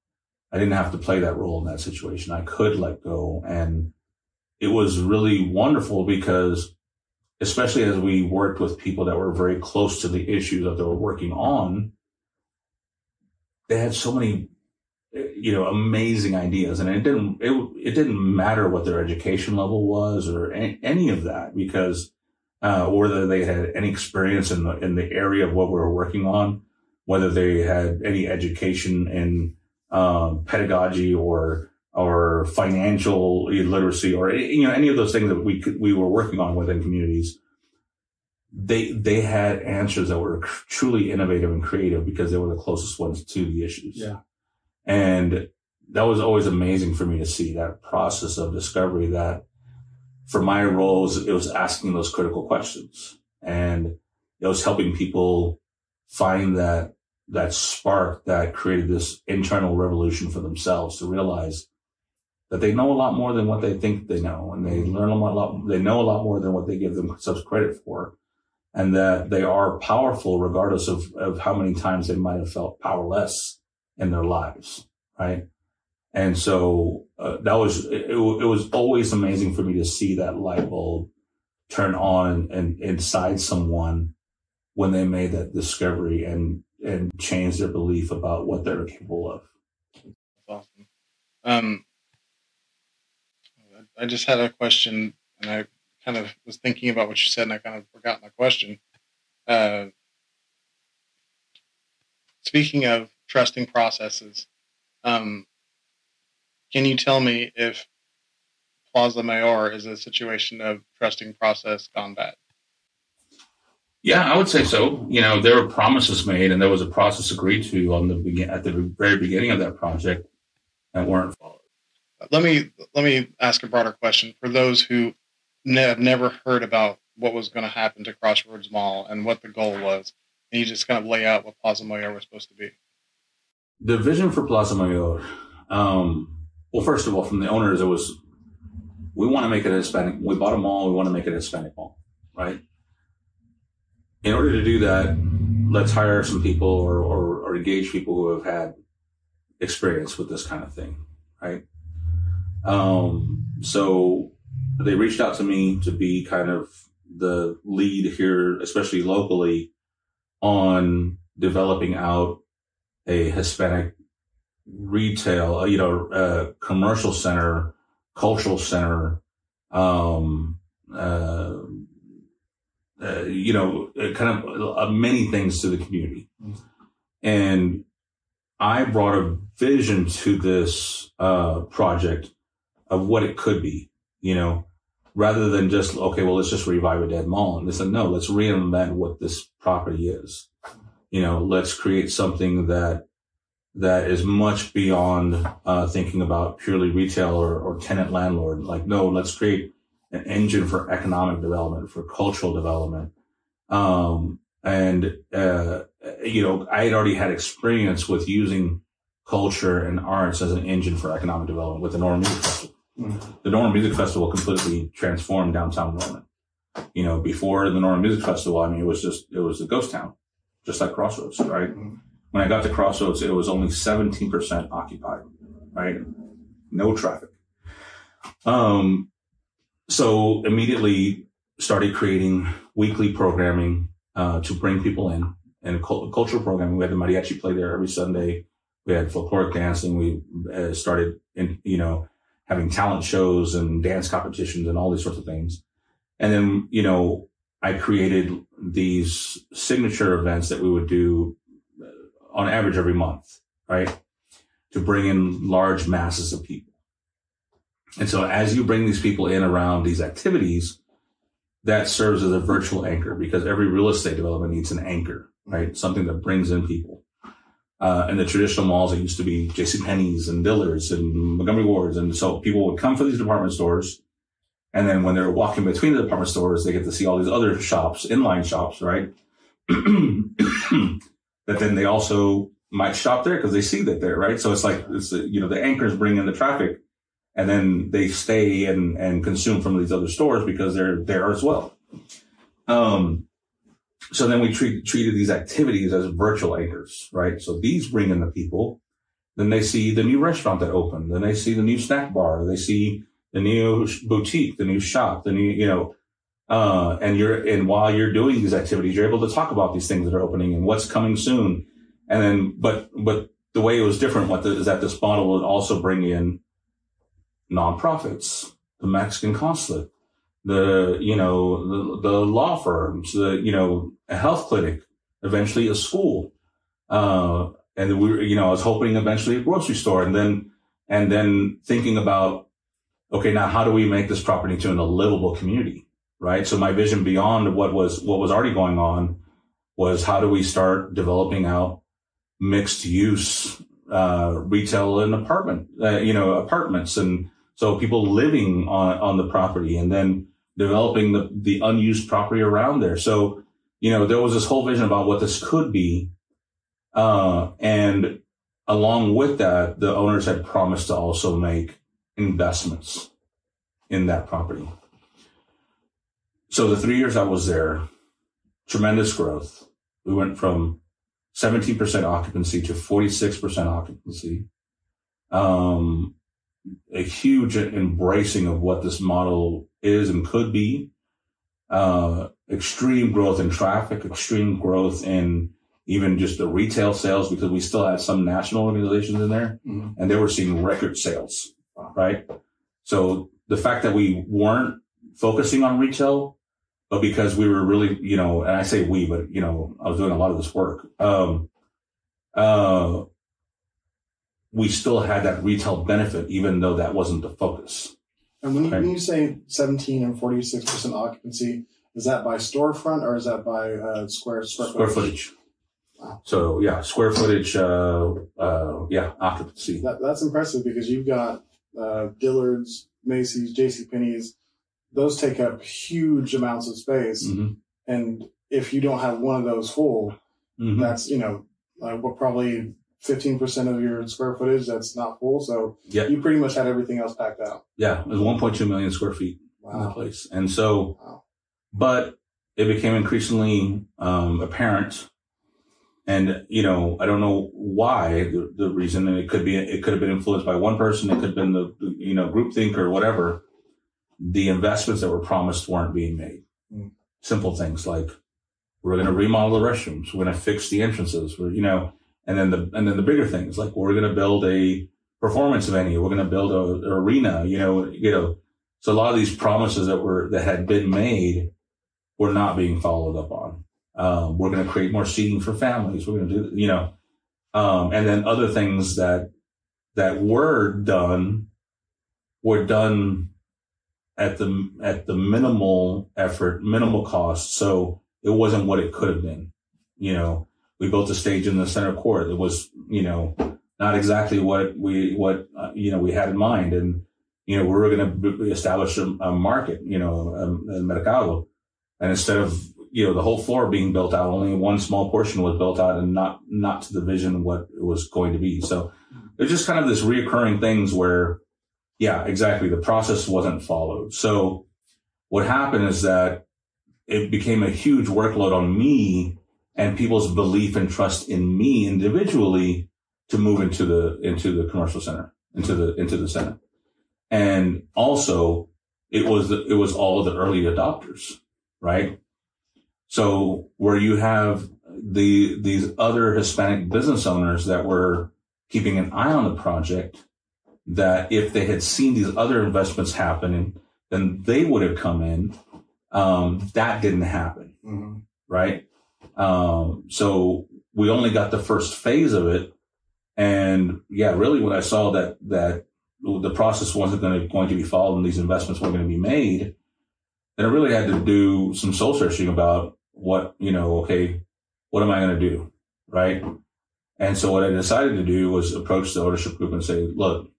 I didn't have to play that role in that situation. I could let go. And it was really wonderful because, especially as we worked with people that were very close to the issues that they were working on, they had so many amazing ideas, and it didn't matter what their education level was or any of that, because whether they had any experience in the area of what we were working on, whether they had any education in pedagogy or financial literacy or any of those things that we were working on within communities. They had answers that were truly innovative and creative because they were the closest ones to the issues. Yeah. And that was always amazing for me to see that process of discovery, that for my roles, it was asking those critical questions, and it was helping people find that spark that created this internal revolution for themselves, to realize that they know a lot more than what they think they know, and they learn they know a lot more than what they give themselves credit for, and that they are powerful regardless of how many times they might have felt powerless in their lives, right? And so it was always amazing for me to see that light bulb turn on and inside someone when they made that discovery and change their belief about what they're capable of. That's awesome. I just had a question, and I kind of was thinking about what you said, and I kind of forgot my question. Speaking of trusting processes, can you tell me if Plaza Mayor is a situation of trusting process gone bad? Yeah, I would say so. There were promises made, and there was a process agreed to at the very beginning of that project that weren't followed. Let me ask a broader question for those who have never heard about what was going to happen to Crossroads Mall and what the goal was. Can you just kind of lay out what Plaza Mayor was supposed to be? The vision for Plaza Mayor, well, first of all, from the owners, it was, we want to make it a Hispanic. We bought a mall. We want to make it a Hispanic mall, right? In order to do that, let's hire some people or engage people who have had experience with this kind of thing, right? So they reached out to me to be kind of the lead here, especially locally, on developing out a Hispanic retail, commercial center, cultural center, kind of many things to the community. And I brought a vision to this project of what it could be, rather than just, okay, well, let's just revive a dead mall. And they said, no, let's reinvent what this property is. Let's create something that is much beyond thinking about purely retail or tenant landlord. Like, no, let's create an engine for economic development, for cultural development. I had already had experience with using culture and arts as an engine for economic development with the Norman Music Festival. Mm-hmm. The Norman Music Festival completely transformed downtown Norman. Before the Norman Music Festival, it was a ghost town, just like Crossroads, right? Mm-hmm. When I got to Crossroads, it was only 17% occupied, right? No traffic. So immediately started creating weekly programming to bring people in, and cultural programming. We had the Mariachi play there every Sunday. We had folkloric dancing. We started having talent shows and dance competitions and all these sorts of things. And then, I created these signature events that we would do on average every month, right? To bring in large masses of people. And so as you bring these people in around these activities, that serves as a virtual anchor, because every real estate development needs an anchor, right? Something that brings in people. And the traditional malls, it used to be JCPenney's and Dillard's and Montgomery Ward's. And so people would come for these department stores. And then when they're walking between the department stores, they get to see all these other shops, inline shops, right? That then they also might shop there because they see that there, right? So it's like, the anchors bring in the traffic, and then they stay and consume from these other stores because they're there as well. So then we treated these activities as virtual anchors, right? So these bring in the people. Then they see the new restaurant that opened. Then they see the new snack bar. They see the new boutique, the new shop, the new, and while you're doing these activities, you're able to talk about these things that are opening and what's coming soon. And then, but the way it was different is that this model would also bring in nonprofits, the Mexican consulate, the law firms, a health clinic, eventually a school. And I was hoping eventually a grocery store, and then thinking about, okay, now how do we make this property into a livable community? Right. So my vision beyond what was already going on was, how do we start developing out mixed use, retail and apartments. And so people living on the property, and then developing the unused property around there. So, there was this whole vision about what this could be. And along with that, the owners had promised to also make investments in that property. So the 3 years I was there, tremendous growth. We went from 17% occupancy to 46% occupancy. A huge embracing of what this model is and could be. Extreme growth in traffic, extreme growth in even just the retail sales, because we still had some national organizations in there, and they were seeing record sales, right? So the fact that we weren't focusing on retail, but because we were really, and I say we, but, I was doing a lot of this work. We still had that retail benefit, even though that wasn't the focus. And when you say 17 and 46% occupancy, is that by storefront or is that by square footage? Wow. So yeah, square footage, occupancy. That's impressive, because you've got Dillard's, Macy's, JCPenney's. Those take up huge amounts of space. Mm-hmm. And if you don't have one of those full, mm-hmm. that's, probably 15% of your square footage that's not full. So you pretty much had everything else packed out. Yeah, it was 1.2 million square feet in the place. And so, but it became increasingly apparent. And, I don't know why the reason, and it could have been influenced by one person. It could have been the groupthink or whatever. The investments that were promised weren't being made. Mm. Simple things like, we're going to remodel the restrooms. We're going to fix the entrances. And then the bigger things, like, we're going to build a performance venue. We're going to build an arena, so a lot of these promises that had been made were not being followed up on. We're going to create more seating for families. We're going to do, and then other things that were done at the minimal effort, minimal cost. So it wasn't what it could have been. We built a stage in the center court. It was, not exactly what we had in mind. And, we were going to establish a market, a mercado. And instead of, the whole floor being built out, only one small portion was built out, and not to the vision what it was going to be. So there's just kind of this reoccurring things where, yeah, exactly, the process wasn't followed. So what happened is that it became a huge workload on me and people's belief and trust in me individually to move into the commercial center, into the center. And also it was all of the early adopters, right? So where you have these other Hispanic business owners that were keeping an eye on the project, that if they had seen these other investments happening, then they would have come in. That didn't happen, mm-hmm. right? So we only got the first phase of it. And yeah, really when I saw that the process wasn't going to be followed and these investments weren't going to be made, then I really had to do some soul searching about what, okay, what am I going to do? Right. And so what I decided to do was approach the ownership group and say, look,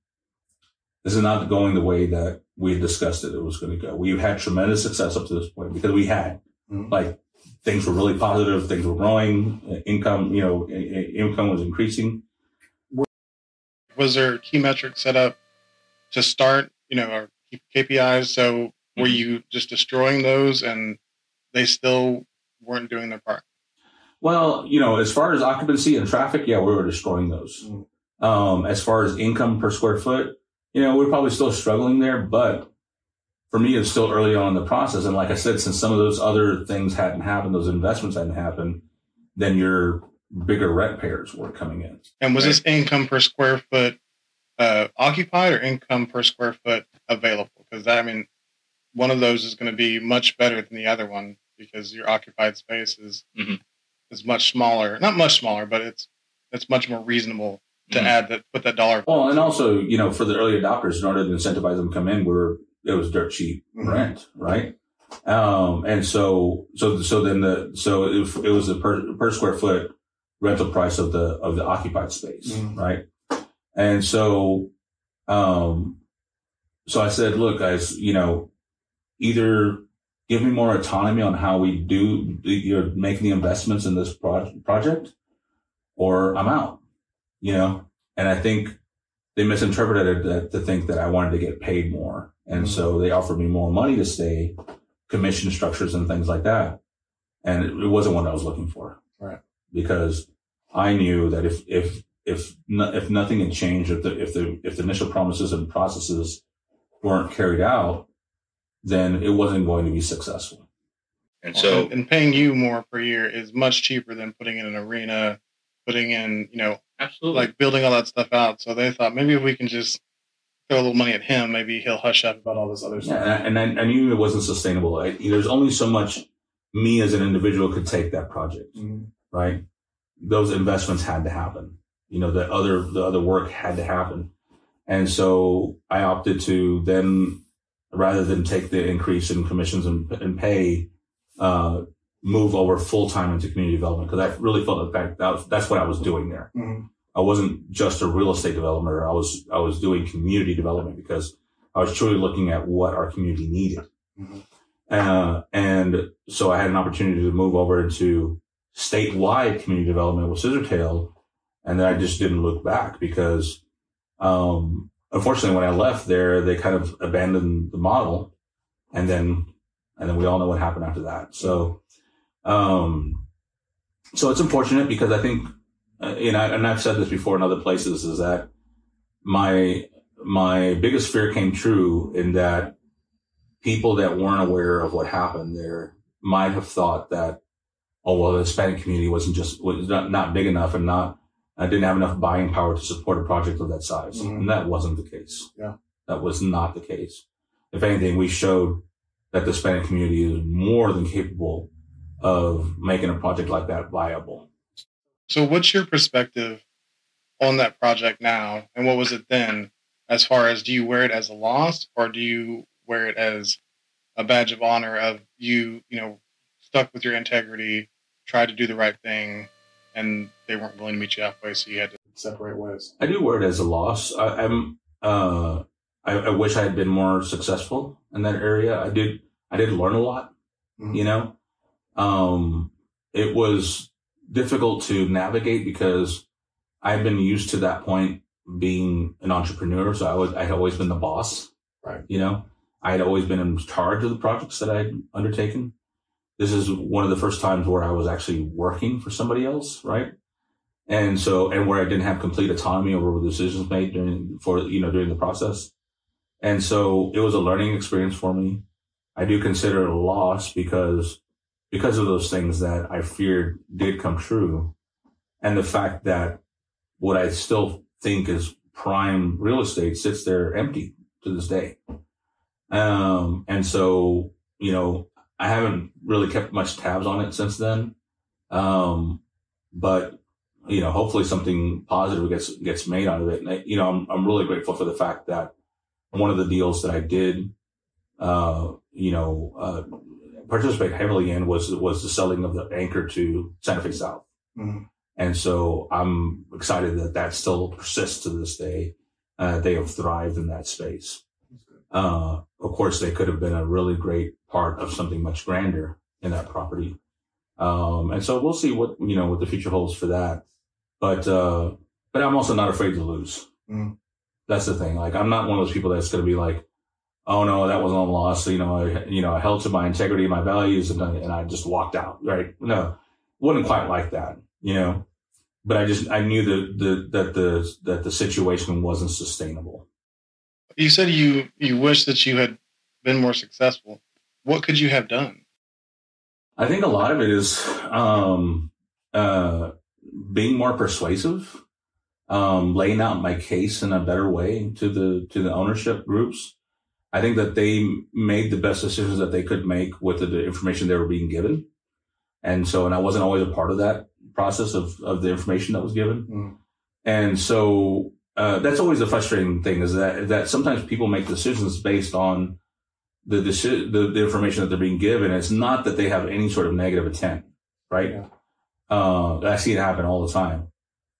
this is not going the way that we had discussed it was going to go. We've had tremendous success up to this point because we had like things were really positive. Things were growing. Income was increasing. Was there key metrics set up to start, or KPIs? So were you just destroying those and they still weren't doing their part? Well, as far as occupancy and traffic, yeah, we were destroying those. As far as income per square foot, we're probably still struggling there, but for me, it's still early on in the process. And like I said, since some of those other things hadn't happened, those investments hadn't happened, then your bigger rent payers were coming in. And was this income per square foot occupied or income per square foot available? Because one of those is going to be much better than the other one because your occupied space is much smaller. Not much smaller, but it's much more reasonable to put that dollar. Well, and also, for the early adopters, in order to incentivize them to come in, it was dirt cheap rent, right? And so then it was the per square foot rental price of the occupied space, right? And so I said, look, guys, either give me more autonomy on how we you're making the investments in this project, or I'm out, and I think they misinterpreted it to think that I wanted to get paid more. And so they offered me more money to stay, commission structures and things like that. And it wasn't what I was looking for. Right. Because I knew that if nothing had changed, if the initial promises and processes weren't carried out, then it wasn't going to be successful. And so, and paying you more per year is much cheaper than putting in an arena, putting in, absolutely, like building all that stuff out. So they thought maybe if we can just throw a little money at him, maybe he'll hush up about all this other stuff. Yeah, and I knew it wasn't sustainable. There's only so much me as an individual could take that project, right? Those investments had to happen. The other work had to happen. And so I opted to then, rather than take the increase in commissions and pay, move over full time into community development, because I really felt that's what I was doing there. I wasn't just a real estate developer. I was doing community development because I was truly looking at what our community needed. And so I had an opportunity to move over into statewide community development with Scissortail, and then I just didn't look back because, unfortunately, when I left there, they kind of abandoned the model, and then we all know what happened after that. So it's unfortunate because I think, and I've said this before in other places, is that my biggest fear came true in that people that weren't aware of what happened there might have thought that, the Hispanic community was not big enough and didn't have enough buying power to support a project of that size. And that wasn't the case. Yeah. That was not the case. If anything, we showed that the Hispanic community is more than capable of making a project like that viable. So what's your perspective on that project now? And what was it then, as far as, do you wear it as a loss, or do you wear it as a badge of honor of you stuck with your integrity, tried to do the right thing, and they weren't willing to meet you halfway, so you had to separate ways? I do wear it as a loss. I wish I had been more successful in that area. I did learn a lot, it was difficult to navigate because I've been used to that point being an entrepreneur. So I had always been the boss, right? I had always been in charge of the projects that I'd undertaken. This is one of the first times where I was actually working for somebody else, right? And where I didn't have complete autonomy over the decisions made during the process. And so it was a learning experience for me. I do consider it a loss because of those things that I feared did come true. And the fact that what I still think is prime real estate sits there empty to this day. And so, I haven't really kept much tabs on it since then. But hopefully something positive gets made out of it. And, I'm really grateful for the fact that one of the deals that I did, participate heavily in was the selling of the anchor to Santa Fe South. Mm-hmm. And so I'm excited that still persists to this day. They have thrived in that space. Of course, they could have been a really great part of something much grander in that property. And so we'll see what the future holds for that. But I'm also not afraid to lose. Mm. That's the thing. Like, I'm not one of those people that's going to be like, oh no, that wasn't a loss. I held to my integrity, my values, and I just walked out. Right? No, wasn't quite like that. But I knew that the situation wasn't sustainable. You said you wish that you had been more successful. What could you have done? I think a lot of it is being more persuasive, laying out my case in a better way to the ownership groups. I think that they made the best decisions that they could make with the information they were being given. And I wasn't always a part of that process of the information that was given. Mm. And so that's always the frustrating thing, is that sometimes people make decisions based on the information that they're being given. It's not that they have any sort of negative intent, right? Yeah. I see it happen all the time.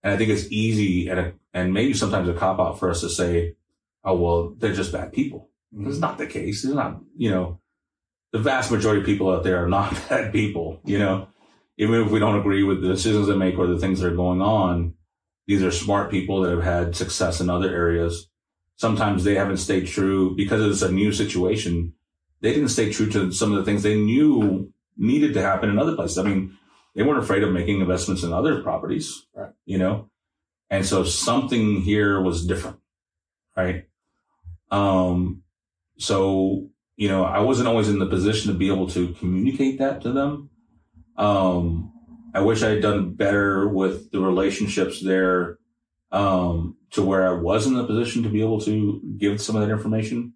And I think it's easy and maybe sometimes a cop out for us to say, oh, well, they're just bad people. Mm-hmm. It's not the case. It's not, the vast majority of people out there are not bad people, even if we don't agree with the decisions they make or the things that are going on. These are smart people that have had success in other areas. Sometimes they haven't stayed true because it's a new situation. They didn't stay true to some of the things they knew needed to happen in other places. I mean, they weren't afraid of making investments in other properties, right? And so something here was different, right? I wasn't always in the position to be able to communicate that to them. I wish I had done better with the relationships there, to where I was in the position to be able to give some of that information.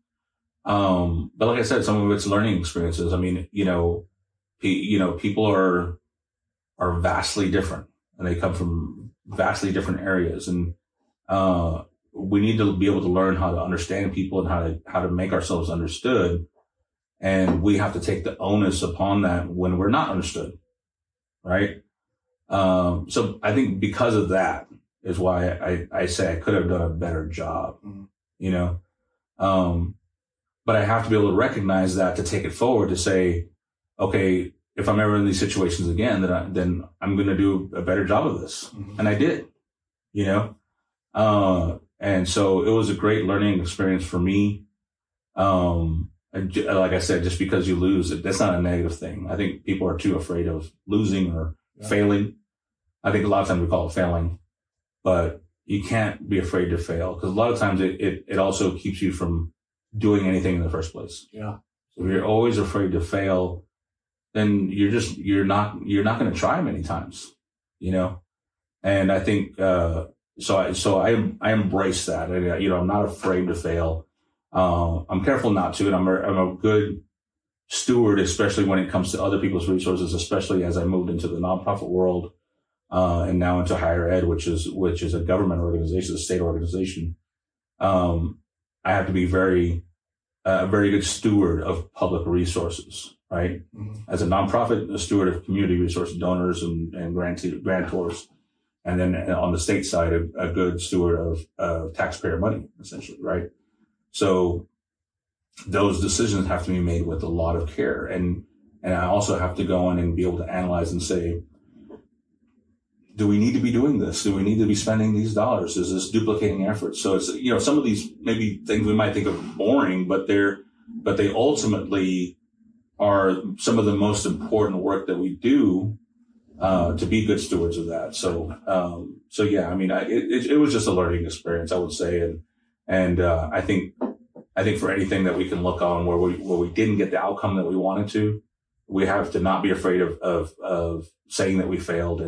But like I said, some of it's learning experiences. I mean, people are vastly different, and they come from vastly different areas. And, we need to be able to learn how to understand people and how to make ourselves understood. And we have to take the onus upon that when we're not understood. Right. So I think because of that is why I say I could have done a better job, but I have to be able to recognize that to take it forward to say, okay, if I'm ever in these situations again, then I'm going to do a better job of this. Mm-hmm. And I did, and so it was a great learning experience for me. Like I said, just because you lose, that's not a negative thing. I think people are too afraid of losing or failing. I think a lot of times we call it failing, but you can't be afraid to fail, because a lot of times it also keeps you from doing anything in the first place. Yeah. So if you're always afraid to fail, then you're not going to try many times, And I think, so I embrace that. I'm not afraid to fail. I'm careful not to, and I'm a good steward, especially when it comes to other people's resources, especially as I moved into the nonprofit world, and now into higher ed, which is a government organization, a state organization. I have to be a very good steward of public resources, right? Mm-hmm. As a nonprofit, a steward of community resource donors and grantors. And then on the state side, a good steward of taxpayer money, essentially, right? So those decisions have to be made with a lot of care. And I also have to go in and be able to analyze and say, do we need to be doing this? Do we need to be spending these dollars? Is this duplicating efforts? So it's, some of these maybe things we might think of boring, but they ultimately are some of the most important work that we do, to be good stewards of that. So yeah, I mean, it was just a learning experience, I would say. And I think for anything that we can look on where we didn't get the outcome that we wanted to, we have to not be afraid of saying that we failed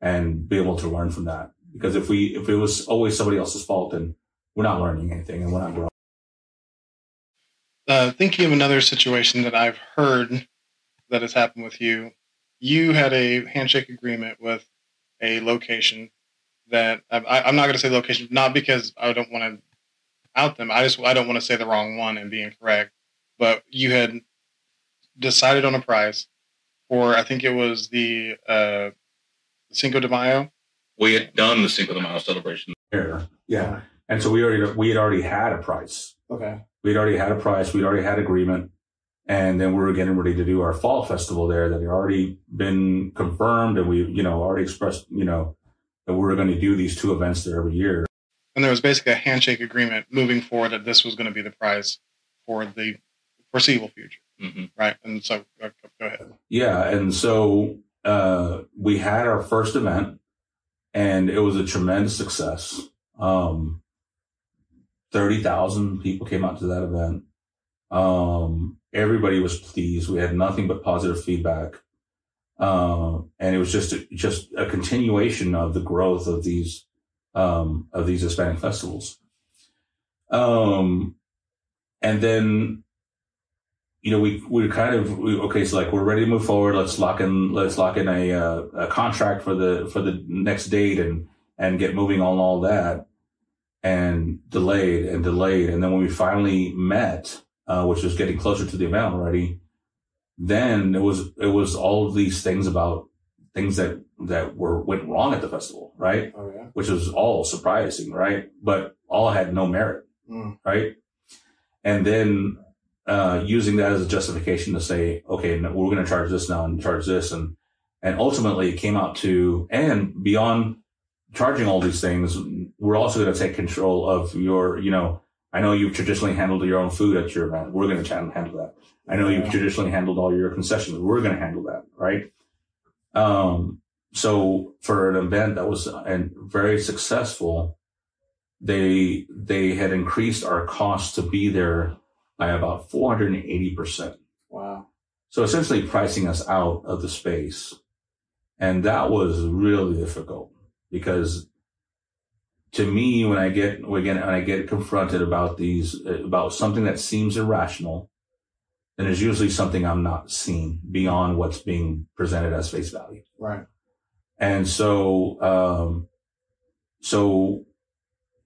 and be able to learn from that. Because if it was always somebody else's fault, then we're not learning anything and we're not growing. Thinking of another situation that I've heard that has happened with you, you had a handshake agreement with a location that I'm not going to say location, not because I don't want to out them. I don't want to say the wrong one and be incorrect, but you had decided on a price for, I think it was the Cinco de Mayo. We had done the Cinco de Mayo celebration there. Yeah. And so we had already had a price. Okay. We'd already had a price. We'd already had agreement. And then we were getting ready to do our fall festival there that had already been confirmed. And we, already expressed, that we were going to do these 2 events there every year. And there was basically a handshake agreement moving forward that this was going to be the price for the foreseeable future. Mm-hmm. Right. And so go ahead. Yeah. And so we had our first event and it was a tremendous success. 30,000 people came out to that event. Everybody was pleased. We had nothing but positive feedback. And it was just a continuation of the growth of these Hispanic festivals. And then, we kind of, so like, we're ready to move forward. Let's lock in a contract for the next date and get moving on all that, and delayed. And then when we finally met, which was getting closer to the event already, then it was all of these things about things that went wrong at the festival, right? Oh, yeah. Which was all surprising, right? But all had no merit, right? And then using that as a justification to say, okay, we're going to charge this now and charge this, and ultimately it came out to, and beyond charging all these things, we're also going to take control of your, I know you've traditionally handled your own food at your event. We're going to handle that. I know you've traditionally handled all your concessions. We're going to handle that, right? So for an event that was very successful, they had increased our cost to be there by about 480%. Wow. So essentially pricing us out of the space. And that was really difficult because to me, when I get confronted about something that seems irrational, then there's usually something I'm not seeing beyond what's being presented as face value. Right. And so,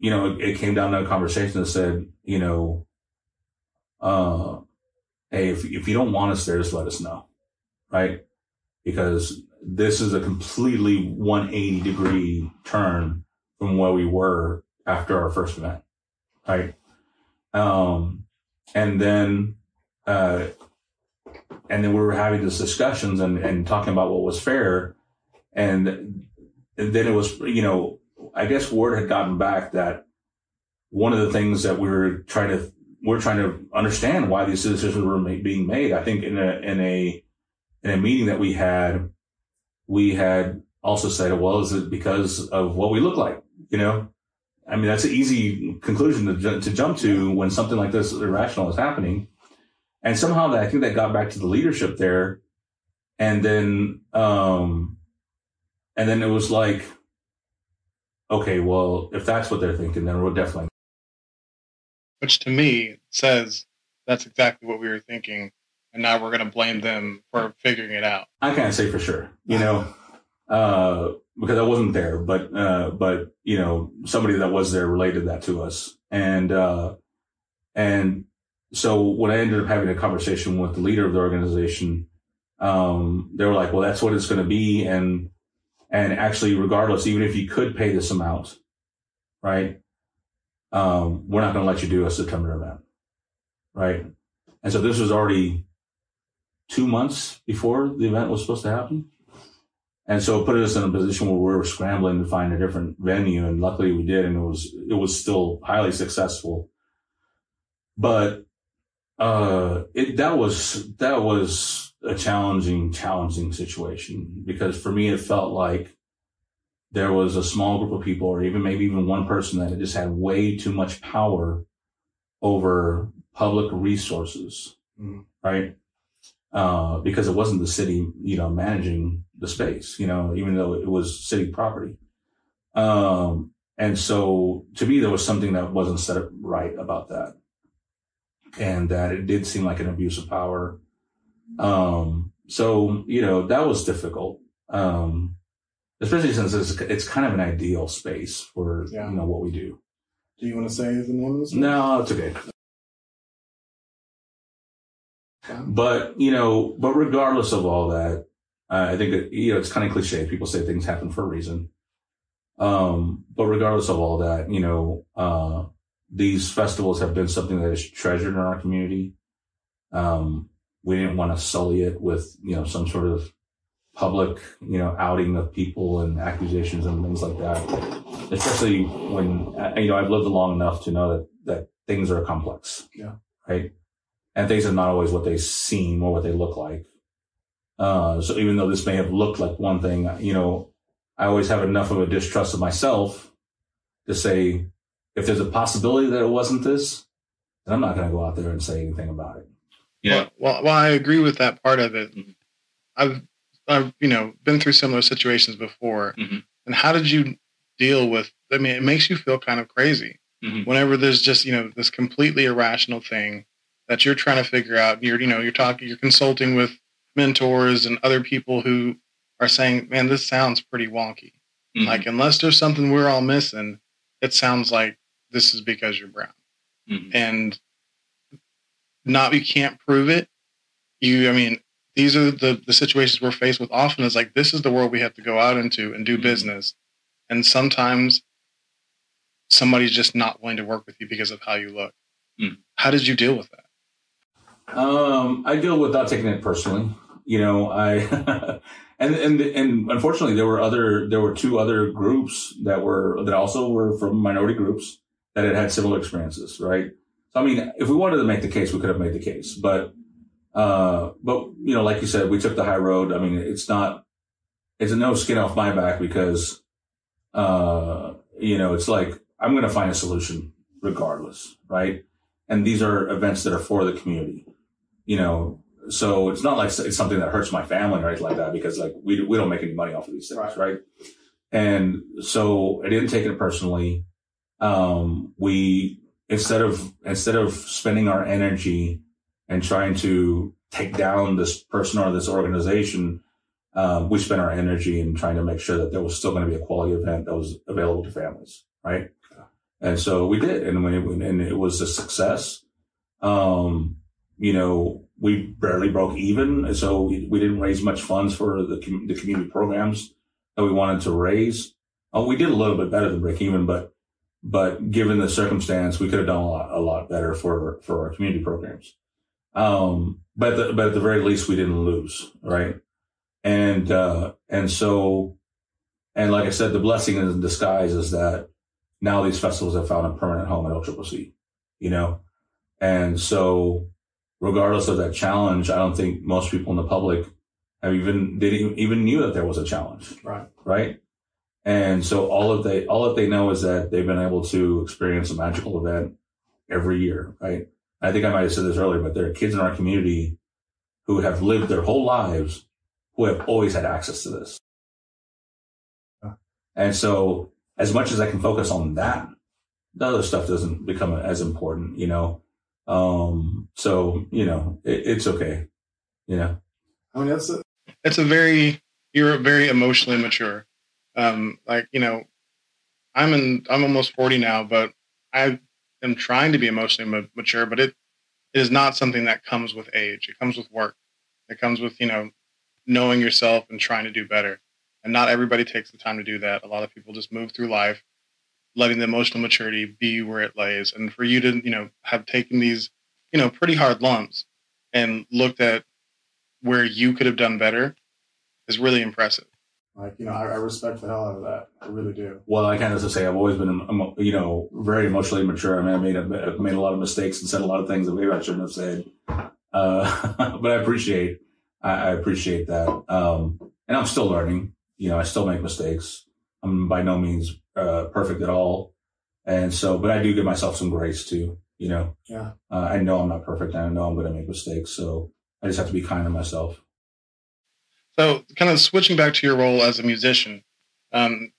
it came down to a conversation that said, hey, if you don't want us there, just let us know. Right. Because this is a completely 180 degree turn from where we were after our first event. Right. And then we were having these discussions and talking about what was fair. And then it was, I guess word had gotten back that one of the things that we're trying to understand why these decisions were being made. I think in a meeting that we had also said, well, is it because of what we look like? I mean, that's an easy conclusion to jump to when something like this irrational is happening. And somehow I think that got back to the leadership there. And then it was like, okay, well, if that's what they're thinking, then we'll definitely. Which to me says that's exactly what we were thinking. And now we're going to blame them for figuring it out. I can't say for sure, because I wasn't there, but somebody that was there related that to us. And so when I ended up having a conversation with the leader of the organization, they were like, well, that's what it's going to be. And actually, regardless, even if you could pay this amount, right, we're not going to let you do a September event, right? And so this was already 2 months before the event was supposed to happen. And so it put us in a position where we were scrambling to find a different venue. And luckily we did. And it was still highly successful. But that was a challenging situation, because for me, it felt like there was a small group of people, or maybe even one person, that just had way too much power over public resources, right? Because it wasn't the city, managing the space, even though it was city property. And so to me, there was something that wasn't set up right about that. And that it did seem like an abuse of power. So, that was difficult. especially since it's kind of an ideal space for what we do. Do you want to say the name of this? No, it's okay. But regardless of all that, I think that, it's kind of cliche. People say things happen for a reason. But regardless of all that, these festivals have been something that is treasured in our community. We didn't want to sully it with, some sort of public, outing of people and accusations and things like that. Especially when, I've lived long enough to know that things are complex. Yeah. Right. And things are not always what they seem or what they look like. So even though this may have looked like one thing, I always have enough of a distrust of myself to say, if there's a possibility that it wasn't this, then I'm not going to go out there and say anything about it. Yeah. Well, I agree with that part of it. I've been through similar situations before. Mm-hmm. And how did you deal with, it makes you feel kind of crazy whenever there's just, this completely irrational thing that you're trying to figure out. You're consulting with mentors and other people who are saying, man, this sounds pretty wonky. Mm-hmm. Like, unless there's something we're all missing, it sounds like this is because you're brown. Mm-hmm. And you can't prove it. These are the situations we're faced with often, is like, this is the world we have to go out into and do business. And sometimes somebody's just not willing to work with you because of how you look. Mm. How did you deal with that? I deal without taking it personally. I and unfortunately there were two other groups that also were from minority groups that had similar experiences, right? So if we wanted to make the case, we could have made the case, but like you said, we took the high road. It's a no skin off my back because it's like, I'm going to find a solution regardless, right? And these are events that are for the community. So it's not like it's something that hurts my family or anything like that, because like we don't make any money off of these things, right? And so I didn't take it personally. We instead of spending our energy and trying to take down this person or this organization, we spent our energy in trying to make sure that there was still going to be a quality event that was available to families, right? And so we did, and it was a success. We barely broke even, so we didn't raise much funds for the community programs that we wanted to raise. We did a little bit better than break even, but given the circumstance, we could have done a lot better for our community programs. But at the very least, we didn't lose, right? And like I said, the blessing in disguise is that now these festivals have found a permanent home at OCCC, and so regardless of that challenge, I don't think most people in the public didn't even knew that there was a challenge. Right. And so all that they know is that they've been able to experience a magical event every year. Right. I think I might have said this earlier, but there are kids in our community who have lived their whole lives who have always had access to this. And so as much as I can focus on that, the other stuff doesn't become as important, it's okay. You're very emotionally mature. I'm almost 40 now, but I am trying to be emotionally mature, but it is not something that comes with age. It comes with work. It comes with, knowing yourself and trying to do better. And not everybody takes the time to do that. A lot of people just move through life, letting the emotional maturity be where it lays. And for you to, have taken these, pretty hard lumps and looked at where you could have done better is really impressive. I respect the hell out of that. I really do. Well, I kind of say I've always been, very emotionally mature. I've made a lot of mistakes and said a lot of things that maybe I shouldn't have said. But I appreciate that. And I'm still learning. I still make mistakes. I'm by no means perfect at all. And so, but I do give myself some grace too. Yeah. I know I'm not perfect. And I know I'm going to make mistakes. So I just have to be kind to myself. So kind of switching back to your role as a musician,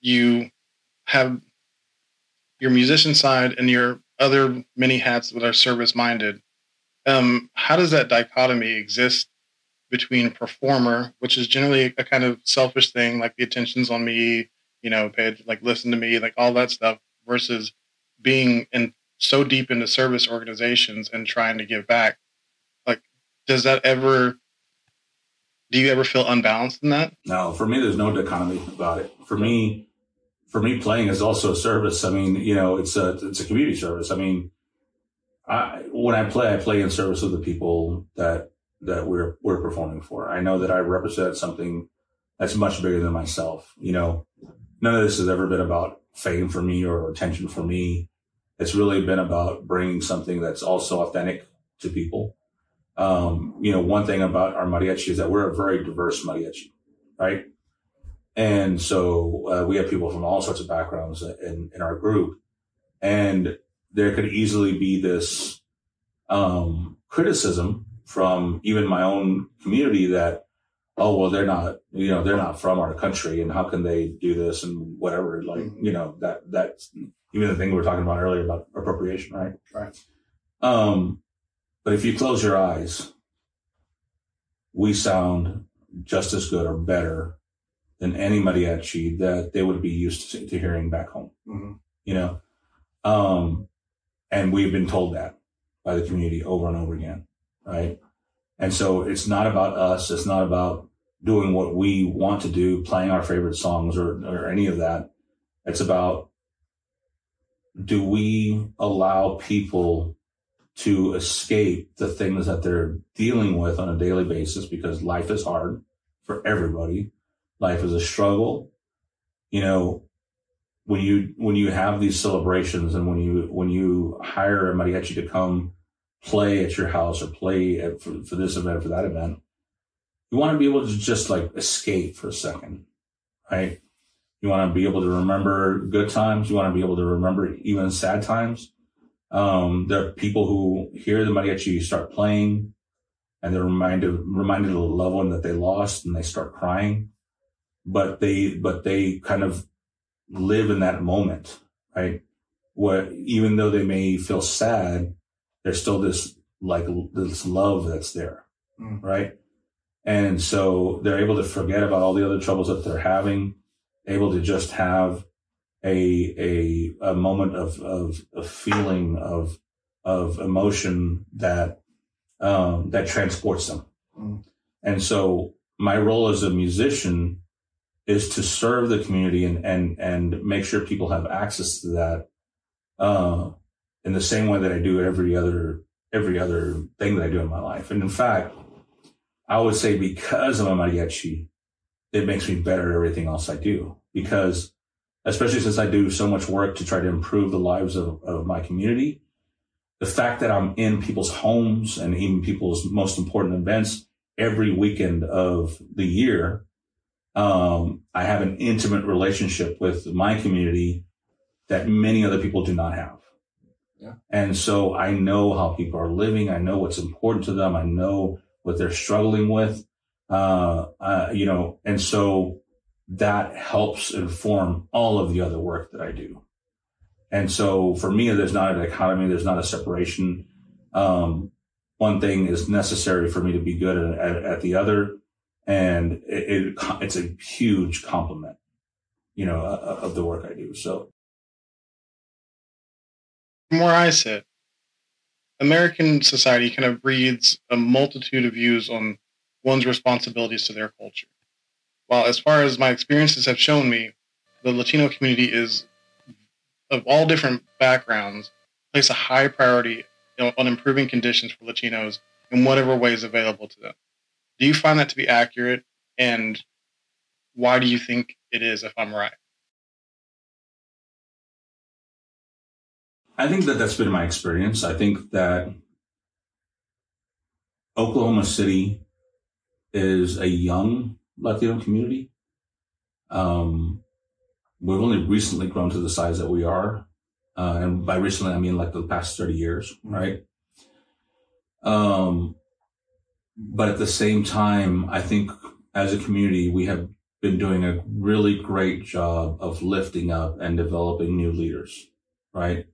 you have your musician side and your other many hats that are service minded. How does that dichotomy exist between a performer, which is generally a kind of selfish thing, like the attention's on me, like listen to me, like all that stuff, versus being so deep into service organizations and trying to give back. Like, do you ever feel unbalanced in that? No, for me, there's no dichotomy about it. For me, playing is also a service. I mean, it's a community service. I mean, when I play in service of the people that we're performing for. I know that I represent something that's much bigger than myself. None of this has ever been about fame for me or attention for me. It's really been about bringing something that's also authentic to people. One thing about our mariachi is that we're a very diverse mariachi, right? And so we have people from all sorts of backgrounds in our group. And there could easily be this criticism from even my own community that, oh, well, they're not from our country, and how can they do this and whatever, like, that's even the thing we were talking about earlier about appropriation, right? Right. But if you close your eyes, we sound just as good or better than any mariachi that they would be used to hearing back home, and we've been told that by the community over and over again. Right. And so it's not about us. It's not about doing what we want to do, playing our favorite songs or any of that. It's about, do we allow people to escape the things that they're dealing with on a daily basis? Because life is hard for everybody. Life is a struggle. When you have these celebrations and when you hire a mariachi to come play at your house or play for this event, for that event, you want to be able to just like escape for a second, right? You want to be able to remember good times. You want to be able to remember even sad times. There are people who hear the mariachi start playing and they're reminded of a loved one that they lost, and they start crying, but they kind of live in that moment, right? Where even though they may feel sad, there's still this love that's there, right? And so they're able to forget about all the other troubles that they're having, able to just have a moment of feeling of emotion that transports them. And so my role as a musician is to serve the community and make sure people have access to that in the same way that I do every other thing that I do in my life. And in fact, I would say because I'm a mariachi, it makes me better at everything else I do. Because especially since I do so much work to try to improve the lives of my community, the fact that I'm in people's homes and even people's most important events every weekend of the year, I have an intimate relationship with my community that many other people do not have. Yeah. And so I know how people are living. I know what's important to them. I know what they're struggling with. And so that helps inform all of the other work that I do. And so for me, there's not a dichotomy. There's not a separation. One thing is necessary for me to be good at the other. And it's a huge compliment, of the work I do. So. From where I sit, American society kind of breeds a multitude of views on one's responsibilities to their culture. While as far as my experiences have shown me, the Latino community is, of all different backgrounds, place a high priority on improving conditions for Latinos in whatever ways available to them. Do you find that to be accurate? And why do you think it is, if I'm right? I think that that's been my experience. I think that Oklahoma City is a young Latino community. We've only recently grown to the size that we are. And by recently, I mean like the past 30 years, right? But at the same time, I think as a community, we have been doing a really great job of lifting up and developing new leaders, right?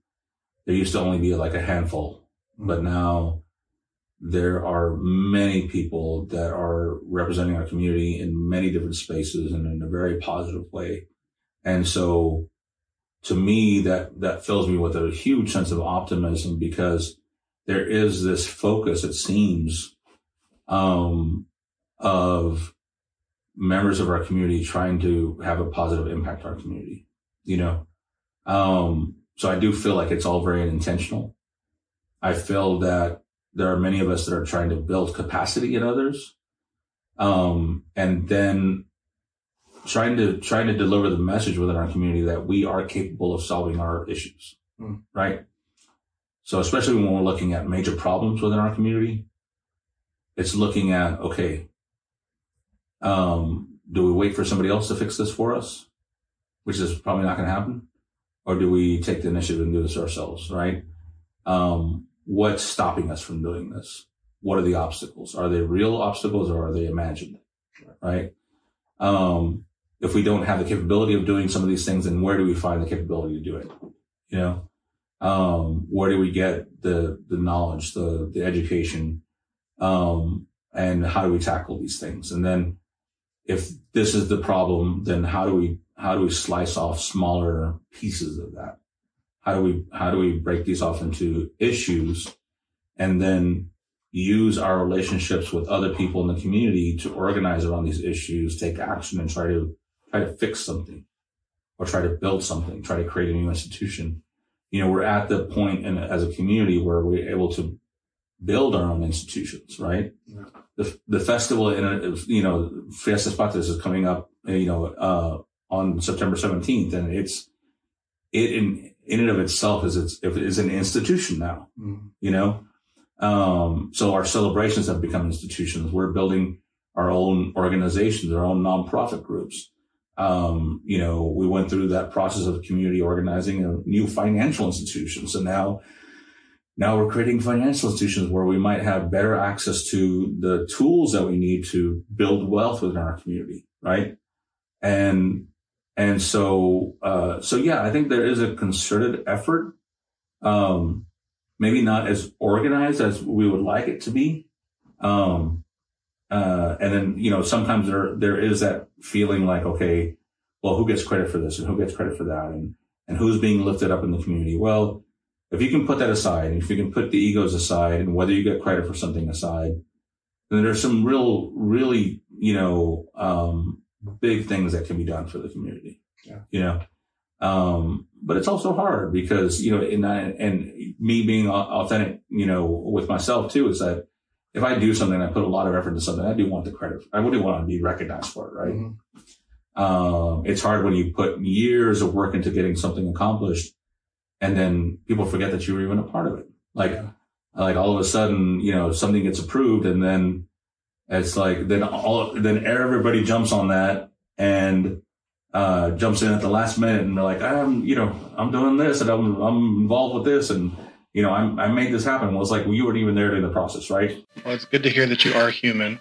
There used to only be like a handful, but now there are many people that are representing our community in many different spaces and in a very positive way. And so to me, that fills me with a huge sense of optimism, because there is this focus, it seems, of members of our community trying to have a positive impact on our community, So I do feel like it's all very intentional. I feel that there are many of us that are trying to build capacity in others, and then trying to deliver the message within our community that we are capable of solving our issues, right? So especially when we're looking at major problems within our community, it's looking at, okay, do we wait for somebody else to fix this for us, which is probably not going to happen? Or do we take the initiative and do this ourselves, right? What's stopping us from doing this? What are the obstacles? Are they real obstacles or are they imagined, right? If we don't have the capability of doing some of these things, then where do we find the capability to do it? Where do we get the knowledge, the education, and how do we tackle these things? And then if this is the problem, then how do we slice off smaller pieces of that? How do we break these off into issues and then use our relationships with other people in the community to organize around these issues, take action, and try to fix something, or try to build something, try to create a new institution. We're at the point as a community where we're able to build our own institutions, right? Yeah. The festival, Fiestas Patrias is coming up, on September 17th, and it in and of itself is an institution now, So our celebrations have become institutions. We're building our own organizations, our own nonprofit groups. We went through that process of community organizing a new financial institution. So now we're creating financial institutions where we might have better access to the tools that we need to build wealth within our community, right? And so yeah, I think there is a concerted effort, maybe not as organized as we would like it to be. And then, sometimes there is that feeling like, okay, well, who gets credit for this and who gets credit for that, and who's being lifted up in the community? Well, if you can put that aside, and if you can put the egos aside, and whether you get credit for something aside, then there's some really, big things that can be done for the community. Yeah. But it's also hard because, and me being authentic, with myself too, is that if I do something, I put a lot of effort into something, I do want the credit. I really want to be recognized for it, right? Mm-hmm. It's hard when you put years of work into getting something accomplished, and then people forget that you were even a part of it. Like all of a sudden, something gets approved, and then it's like, then everybody jumps on that and jumps in at the last minute, and they're like, I'm doing this, and I'm involved with this, and I made this happen. Well, it's like, you weren't even there during the process, right? Well, it's good to hear that you are human.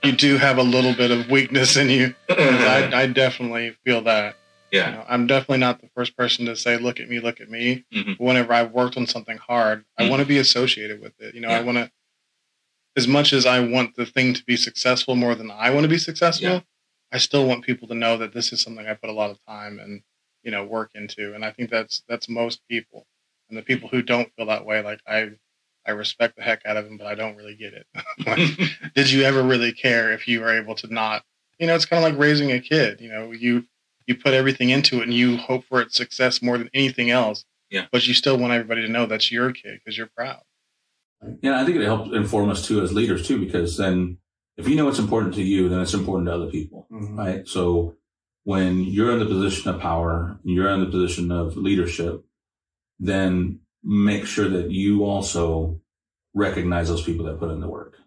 You do have a little bit of weakness in you. I definitely feel that. Yeah. I'm definitely not the first person to say, look at me. Mm-hmm. Whenever I've worked on something hard, mm-hmm. I want to be associated with it. I want to, as much as I want the thing to be successful more than I want to be successful, I still want people to know that this is something I put a lot of time and, work into. And I think that's most people. And the people who don't feel that way, like I respect the heck out of them, but I don't really get it. Like, did you ever really care if you were able to not, it's kind of like raising a kid, you put everything into it and you hope for its success more than anything else. Yeah. But you still want everybody to know that's your kid because you're proud. Yeah, I think it helps inform us too as leaders too, because then if you know it's important to you, then it's important to other people, mm-hmm. right? So when you're in the position of power, you're in the position of leadership, then make sure that you also recognize those people that put in the work.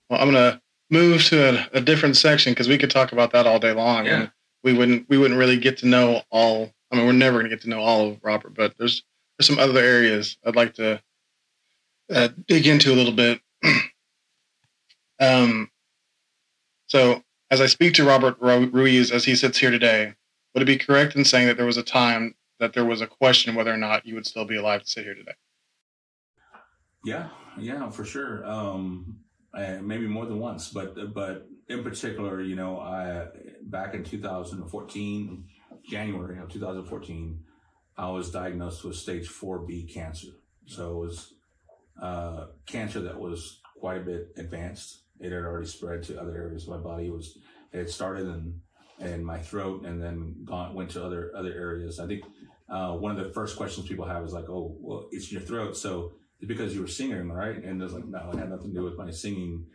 Well, I'm going to move to a different section because we could talk about that all day long. Yeah. And we wouldn't really get to know all. I mean, we're never going to get to know all of Robert, but there's some other areas I'd like to dig into a little bit. So as I speak to Robert Ruiz as he sits here today, would it be correct in saying that there was a time that there was a question whether or not you would still be alive to sit here today? Yeah, for sure. Maybe more than once, but in particular, back in 2014, January of 2014, I was diagnosed with stage 4B cancer. So it was cancer that was quite a bit advanced. It had already spread to other areas of my body. It had started in my throat and then went to other areas. I think one of the first questions people have is like, "Oh, well, it's your throat, so it's because you were singing, right?" And it was like, no, it had nothing to do with my singing.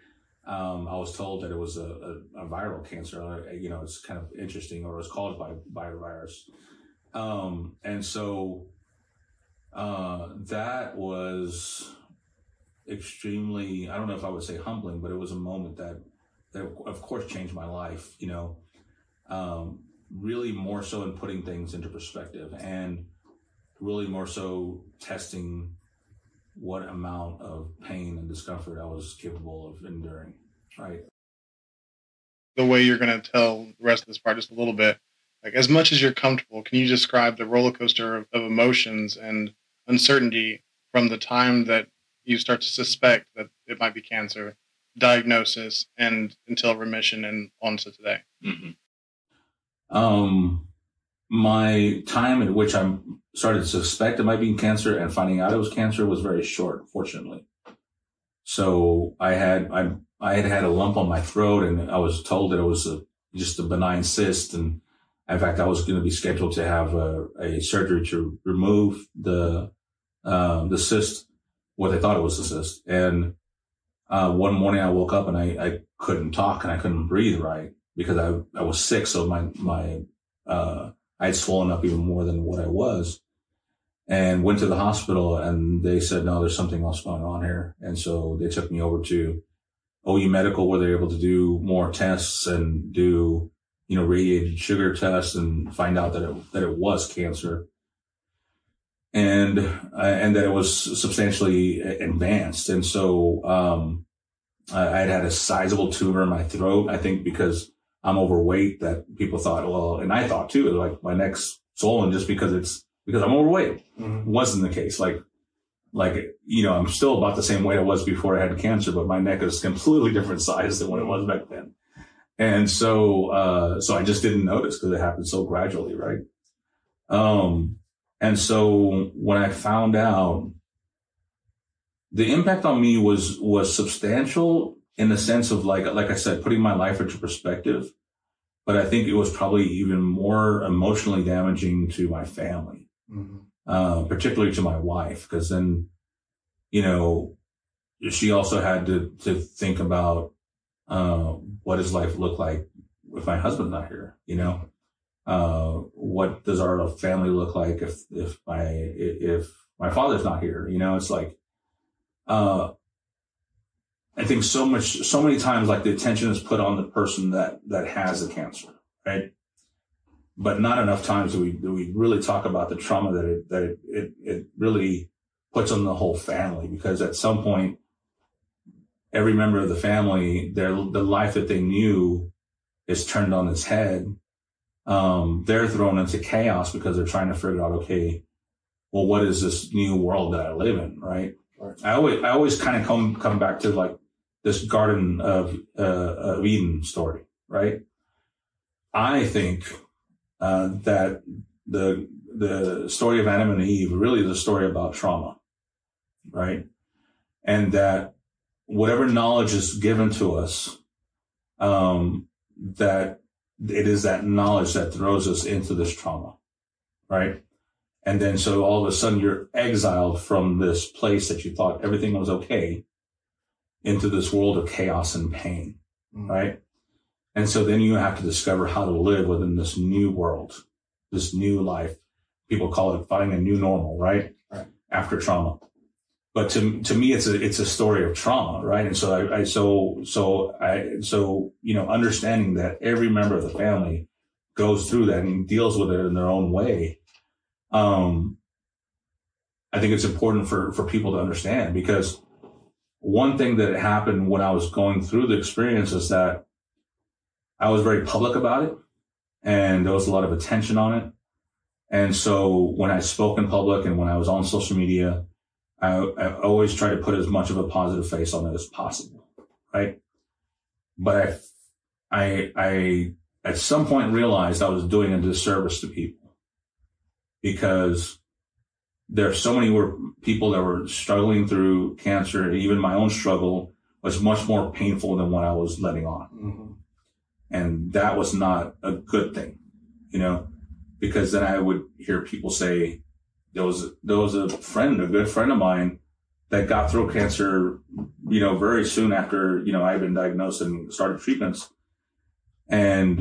I was told that it was a viral cancer. It's kind of interesting, or it was caused by a virus. And so that was extremely, I don't know if I would say humbling, but it was a moment that of course changed my life, really more so in putting things into perspective and really more so testing what amount of pain and discomfort I was capable of enduring, right? The way you're going to tell the rest of this part just a little bit, like as much as you're comfortable, can you describe the roller coaster of emotions and uncertainty from the time that you start to suspect that it might be cancer, diagnosis, and until remission and on to today? Mm-hmm. My time at which I started to suspect it might be cancer and finding out it was cancer was very short, fortunately. So I had a lump on my throat, and I was told that it was just a benign cyst. And in fact, I was going to be scheduled to have a surgery to remove the cyst, what they thought it was a cyst. And one morning I woke up and I couldn't talk and I couldn't breathe right because I was sick. So I had swollen up even more than what I was, and went to the hospital, and they said, no, there's something else going on here. And so they took me over to OU Medical, where they're able to do more tests and do, radiated sugar tests and find out that it was cancer. And that it was substantially advanced. And so, I had a sizable tumor in my throat, I think because I'm overweight, that people thought, well, and I thought too, like my neck's swollen just because I'm overweight. Mm-hmm. Wasn't the case. Like, I'm still about the same weight I was before I had cancer, but my neck is completely different size than what it was back then. And so I just didn't notice because it happened so gradually. Right. And so when I found out, the impact on me was substantial in the sense of like I said, putting my life into perspective. But I think it was probably even more emotionally damaging to my family, mm-hmm. Particularly to my wife, because then, she also had to think about what does life look like if my husband's not here, what does our family look like if my father's not here? It's like, I think so many times, like the attention is put on the person that has the cancer, right? But not enough times do we really talk about the trauma that it really puts on the whole family, because at some point, every member of the family, the life that they knew is turned on its head. They're thrown into chaos because they're trying to figure out, okay, well, what is this new world that I live in, right? I always kind of come back to like this Garden of Eden story, right? I think that the story of Adam and Eve really is a story about trauma, right? And that whatever knowledge is given to us, that it is that knowledge that throws us into this trauma, right? And then so all of a sudden you're exiled from this place that you thought everything was okay into this world of chaos and pain, right? And so then you have to discover how to live within this new world, this new life. People call it finding a new normal, right? After trauma. But to me, it's a story of trauma, right? And so understanding that every member of the family goes through that and deals with it in their own way. I think it's important for people to understand, because one thing that happened when I was going through the experience is that I was very public about it, and there was a lot of attention on it. And so when I spoke in public and when I was on social media, I always try to put as much of a positive face on it as possible, right? But I at some point realized I was doing a disservice to people, because there are so many people that were struggling through cancer. Even my own struggle was much more painful than what I was letting on. Mm-hmm. And that was not a good thing, because then I would hear people say, there was a good friend of mine that got throat cancer, very soon after, I had been diagnosed and started treatments. And,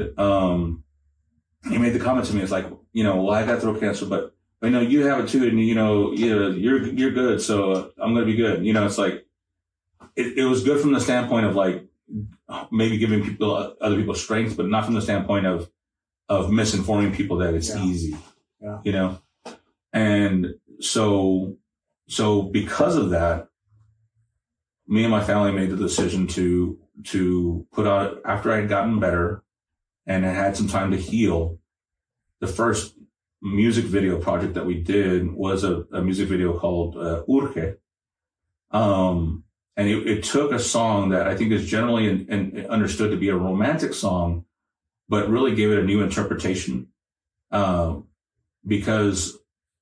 he made the comment to me, it's like, well, I got throat cancer, but you have it too. And, you're good. So I'm going to be good. It's like, it was good from the standpoint of like, maybe giving other people strength, but not from the standpoint of misinforming people that it's easy, And so because of that, me and my family made the decision to put out, after I had gotten better and I had some time to heal, the first music video project that we did was a music video called Urge. And it took a song that I think is generally understood to be a romantic song, but really gave it a new interpretation. Because,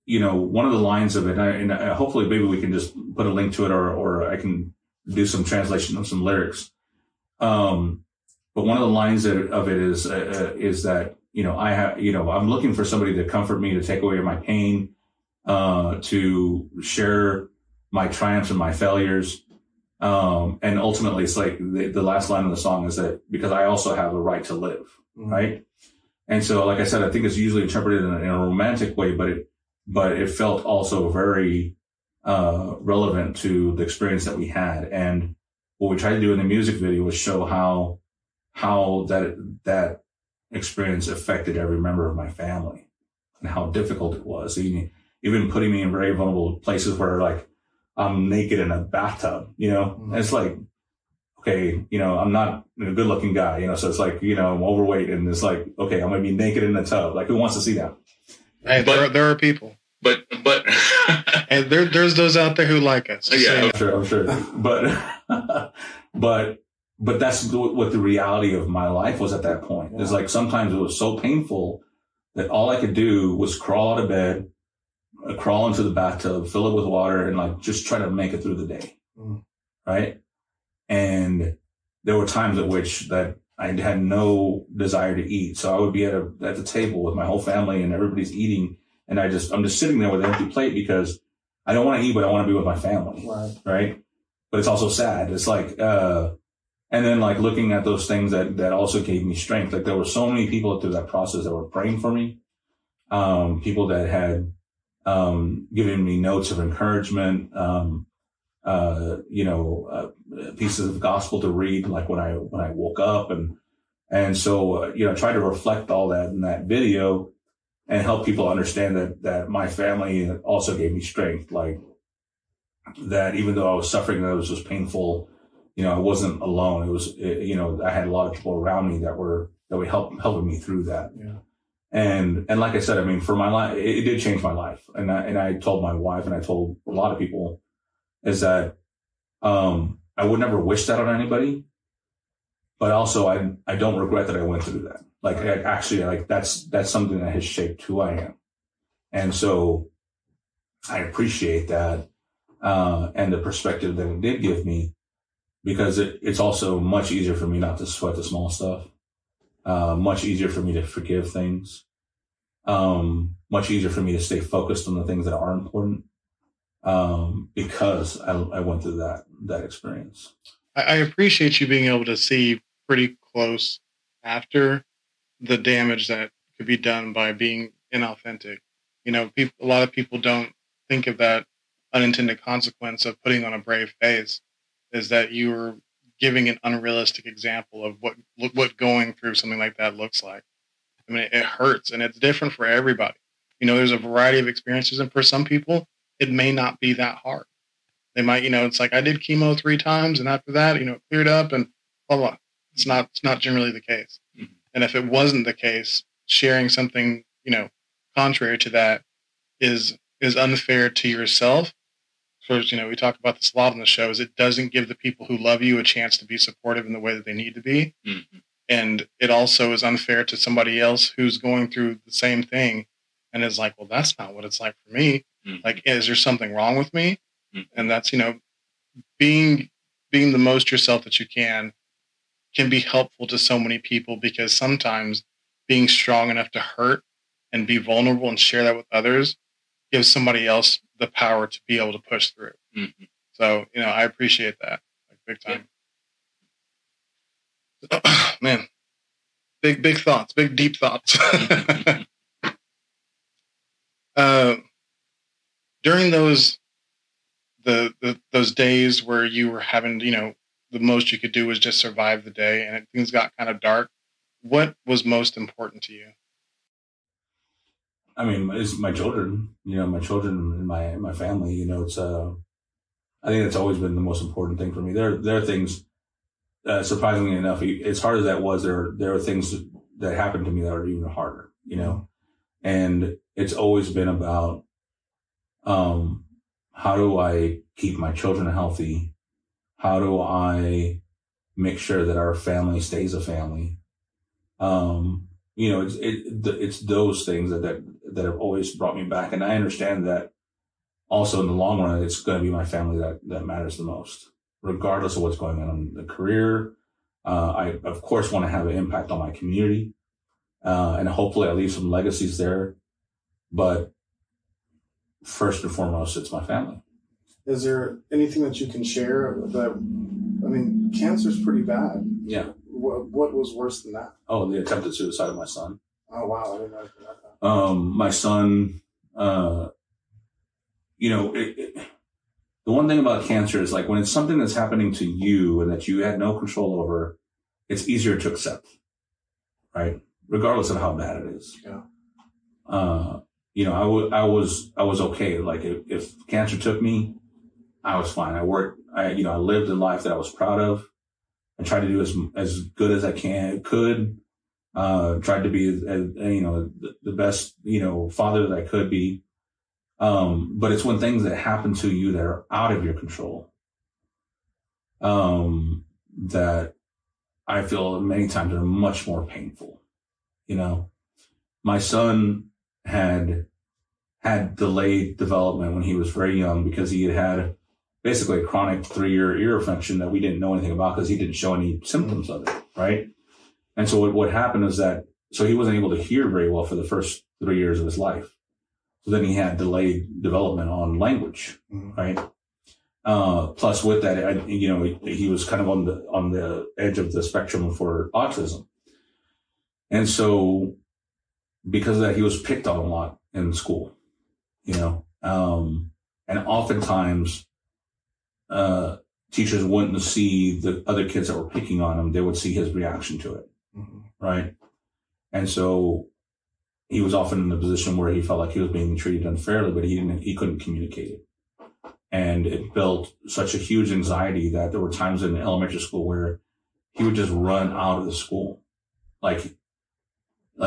one of the lines of it, and hopefully maybe we can just put a link to it, or I can do some translation of some lyrics. But one of the lines of it is that, I'm looking for somebody to comfort me, to take away my pain, to share my triumphs and my failures. And ultimately it's like the last line of the song is that, because I also have a right to live. Mm-hmm. Right. And so, like I said, I think it's usually interpreted in a romantic way, but it felt also very, relevant to the experience that we had. And what we tried to do in the music video was show how that experience affected every member of my family and how difficult it was. Even putting me in very vulnerable places where like, I'm naked in a bathtub, Mm-hmm. And it's like, okay, I'm not a good looking guy, so it's like, I'm overweight, and it's like, okay, I'm going to be naked in the tub. Like, who wants to see that? Hey, there are people, but and there's those out there who like us. Yeah, I'm sure. But that's what the reality of my life was at that point. Yeah. It's like, sometimes it was so painful that all I could do was crawl out of bed, crawl into the bathtub, fill it with water, and like just try to make it through the day. Mm. Right. And there were times at which that I had no desire to eat. So I would be at the table with my whole family and everybody's eating. And I'm just sitting there with an empty plate because I don't want to eat, but I want to be with my family. Right. But it's also sad. It's like, and then like looking at those things that also gave me strength. Like, there were so many people through that process that were praying for me. People that had, giving me notes of encouragement, pieces of gospel to read, like when I woke up, and so, try to reflect all that in that video and help people understand that my family also gave me strength. Like, that even though I was suffering, that it was just painful, I wasn't alone. It was, I had a lot of people around me that were helping me through that. Yeah. And like I said, I mean, for my life, it did change my life. And I told my wife, and I told a lot of people, is that, I would never wish that on anybody, but also I don't regret that I went through that. Like, that's something that has shaped who I am. And so I appreciate that, and the perspective that it did give me, because it's also much easier for me not to sweat the small stuff. Much easier for me to forgive things. Much easier for me to stay focused on the things that are important. Because I went through that experience. I appreciate you being able to see pretty close after the damage that could be done by being inauthentic. A lot of people don't think of that unintended consequence of putting on a brave face, is that you were giving an unrealistic example of what going through something like that looks like. I mean, it hurts, and it's different for everybody. There's a variety of experiences, and for some people, it may not be that hard. They might, it's like, I did chemo 3 times, and after that, it cleared up, and blah, blah. It's not generally the case. Mm-hmm. And if it wasn't the case, sharing something, contrary to that is unfair to yourself course, we talk about this a lot on the show, is it doesn't give the people who love you a chance to be supportive in the way that they need to be. Mm-hmm. And it also is unfair to somebody else who's going through the same thing and is like, well, that's not what it's like for me. Mm-hmm. Like, is there something wrong with me? Mm-hmm. And that's, being the most yourself that you can be helpful to so many people, because sometimes being strong enough to hurt and be vulnerable and share that with others gives somebody else the power to be able to push through. Mm-hmm. So, I appreciate that, like, big time. Yeah. Man, big thoughts, big deep thoughts. During those days where you were having, the most you could do was just survive the day, and things got kind of dark, what was most important to you? I mean, it's my children, my children and my family, it's, I think that's always been the most important thing for me. There are things, surprisingly enough, as hard as that was, there are things that happened to me that are even harder, and it's always been about, how do I keep my children healthy? How do I make sure that our family stays a family? It's those things that have always brought me back. And I understand that also in the long run, it's going to be my family that matters the most, regardless of what's going on in the career. I, of course, want to have an impact on my community. And hopefully I leave some legacies there. But first and foremost, it's my family. Is there anything that you can share cancer is pretty bad. Yeah. What was worse than that? Oh, the attempted suicide of my son. Oh, wow. I didn't know that. My son, the one thing about cancer is, like, when it's something that's happening to you and that you had no control over, it's easier to accept, right? Regardless of how bad it is. Yeah. I was okay. Like, if cancer took me, I was fine. I worked, I lived a life that I was proud of. I tried to do as good as I could. Tried to be, the best, father that I could be. But it's when things that happen to you that are out of your control, that I feel many times are much more painful. My son had delayed development when he was very young because he had basically a chronic 3-year ear infection that we didn't know anything about because he didn't show any symptoms of it, right? And so what happened is that, so he wasn't able to hear very well for the first 3 years of his life. So then he had delayed development on language, right? Plus with that, he was kind of on the edge of the spectrum for autism. And so because of that, he was picked on a lot in school, and oftentimes, teachers wouldn't see the other kids that were picking on him. They would see his reaction to it. Mm-hmm. Right. And so he was often in a position where he felt like he was being treated unfairly, but he couldn't communicate it. And it built such a huge anxiety that there were times in elementary school where he would just run out of the school. Like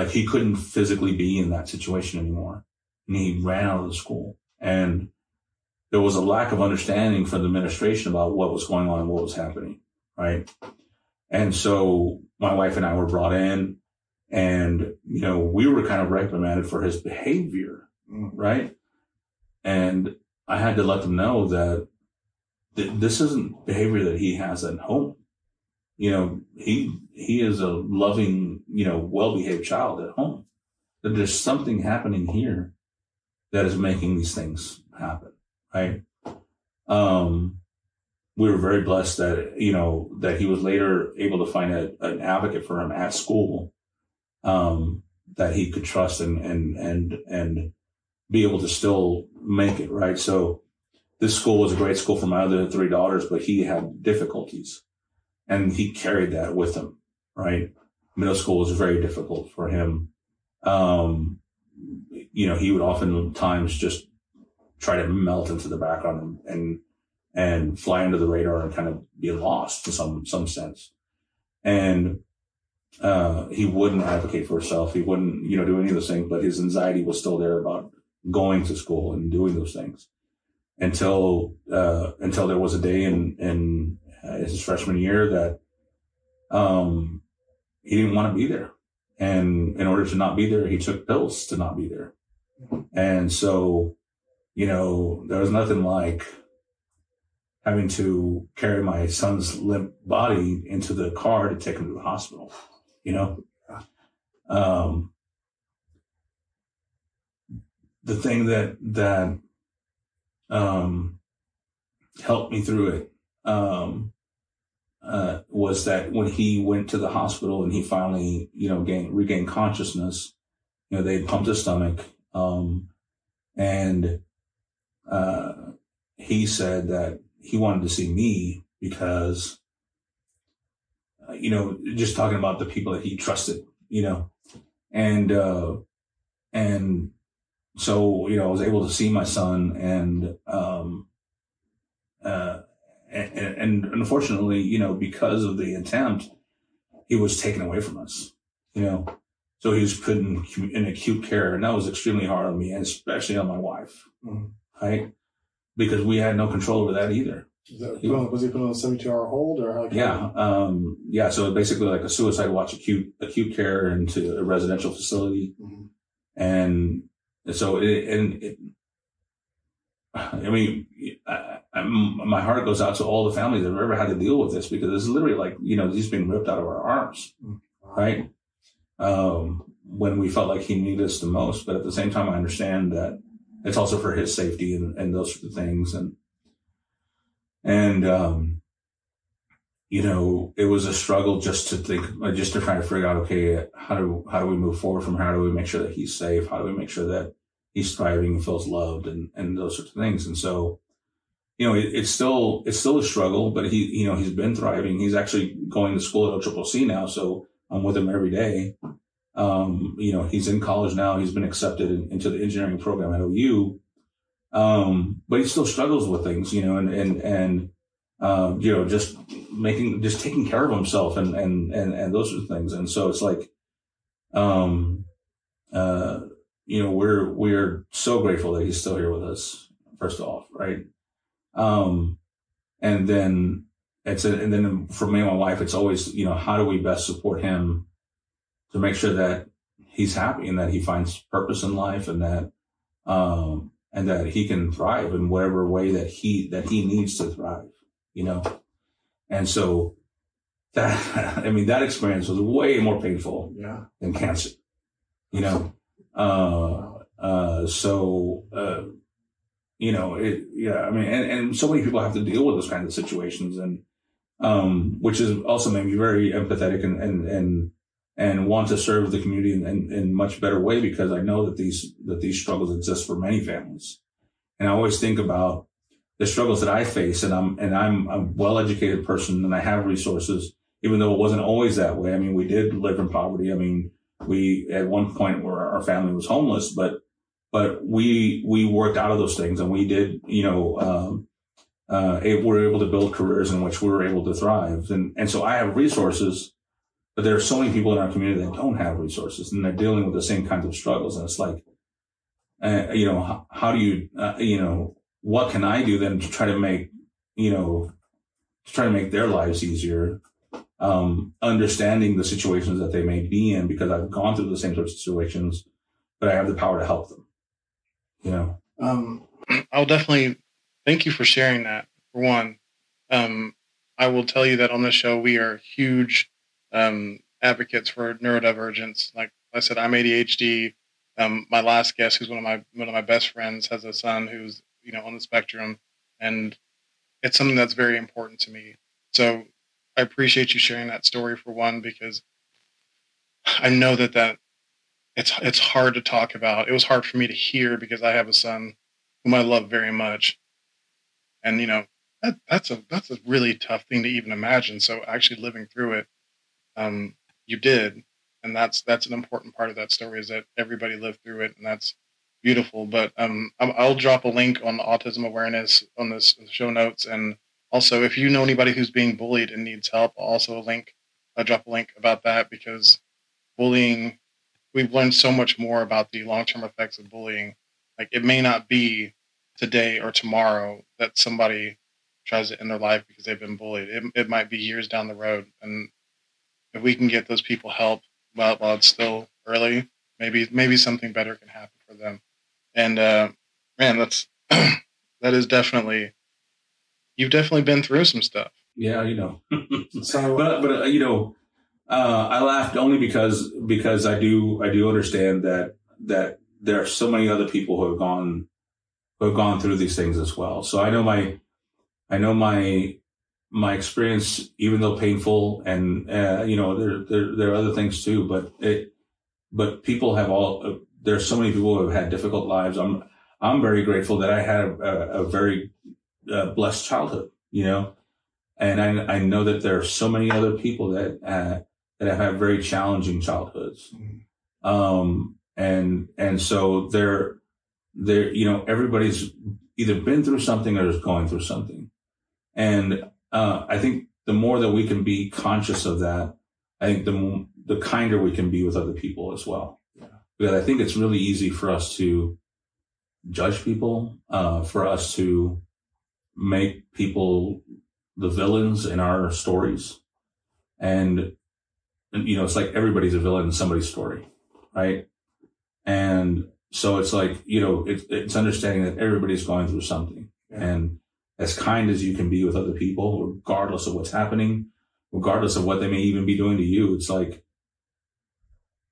he couldn't physically be in that situation anymore. And he ran out of the school. And there was a lack of understanding from the administration about what was going on and what was happening, right? And so my wife and I were brought in, and, we were kind of reprimanded for his behavior, right? And I had to let them know that this isn't behavior that he has at home. He is a loving, well-behaved child at home. That there's something happening here that is making these things happen. Right. We were very blessed that, that he was later able to find an advocate for him at school, that he could trust and be able to still make it. Right. So this school was a great school for my other 3 daughters, but he had difficulties and he carried that with him. Right. Middle school was very difficult for him. He would oftentimes just try to melt into the background and fly under the radar and kind of be lost in some sense. And he wouldn't advocate for himself. He wouldn't, do any of those things, but his anxiety was still there about going to school and doing those things. until there was a day in his freshman year that he didn't want to be there. And in order to not be there, he took pills to not be there. And so, there was nothing like having to carry my son's limp body into the car to take him to the hospital, the thing that helped me through it, was that when he went to the hospital and he finally, regained consciousness, they pumped his stomach. And he said that he wanted to see me because, just talking about the people that he trusted, and so, I was able to see my son and unfortunately, because of the attempt, he was taken away from us, so he was put in acute care, and that was extremely hard on me, and especially on my wife, right? Because we had no control over that either. Was he put on a 72-hour hold or how? Yeah. So basically like a suicide watch, acute care into a residential facility. And so my heart goes out to all the families that have ever had to deal with this, because it's literally like, he's being ripped out of our arms, right? When we felt like he needed us the most. But at the same time, I understand that it's also for his safety and those sort of things. And it was a struggle just to try to figure out, okay, how do we move forward from here? How do we make sure that he's safe? How do we make sure that he's thriving and feels loved and those sorts of things? And so, it's still a struggle, but he's been thriving. He's actually going to school at OCCC now. So I'm with him every day. He's in college now. He's been accepted into the engineering program at OU. But he still struggles with things, and just taking care of himself and those sort of things. And so it's like, we're so grateful that he's still here with us, first off. Right. And then for me and my wife, it's always, how do we best support him to make sure that he's happy and that he finds purpose in life, and that he can thrive in whatever way that he needs to thrive, And so that experience was way more painful than cancer, and so many people have to deal with those kinds of situations, and which has also made me very empathetic and want to serve the community in much better way, because I know that these struggles exist for many families. And I always think about the struggles that I face, and I'm a well-educated person and I have resources, even though it wasn't always that way. I mean, we did live in poverty. I mean, we, at one point where our family was homeless, but we worked out of those things, and we did, we were able to build careers in which we were able to thrive. And so I have resources, but there are so many people in our community that don't have resources, and they're dealing with the same kinds of struggles. And it's like, how do you, what can I do then to try to make their lives easier, understanding the situations that they may be in, because I've gone through the same sorts of situations, but I have the power to help them, I'll definitely thank you for sharing that. For one, I will tell you that on this show, we are huge advocates for neurodivergence. Like I said, I'm ADHD. My last guest, who's one of my best friends, has a son who's on the spectrum, and it's something that's very important to me. So I appreciate you sharing that story, for one, because I know that it's hard to talk about. It was hard for me to hear, because I have a son whom I love very much, and that's a really tough thing to even imagine. So actually living through it, you did, and that's an important part of that story, is that everybody lived through it, and that's beautiful. But I'll drop a link on autism awareness on this show notes, and also if you know anybody who's being bullied and needs help, I'll drop a link about that, because bullying, we've learned so much more about the long-term effects of bullying. Like, it may not be today or tomorrow that somebody tries to end their life because they've been bullied. It might be years down the road. And if we can get those people help while it's still early, maybe something better can happen for them. And man, that's that is definitely, you've definitely been through some stuff. Yeah, So, but I laughed only because I do understand that there are so many other people who have gone through these things as well. So I know my experience, even though painful, and there are other things too. But people have there's so many people who have had difficult lives. I'm very grateful that I had a very blessed childhood, and I know that there are so many other people that have had very challenging childhoods. And so they're everybody's either been through something or is going through something. And I think the more that we can be conscious of that, I think the kinder we can be with other people as well. Yeah. Because I think it's really easy for us to judge people, for us to make people the villains in our stories. And it's like everybody's a villain in somebody's story, right? And so it's like, it's understanding that everybody's going through something. Yeah. And as kind as you can be with other people, regardless of what's happening, regardless of what they may even be doing to you, it's like,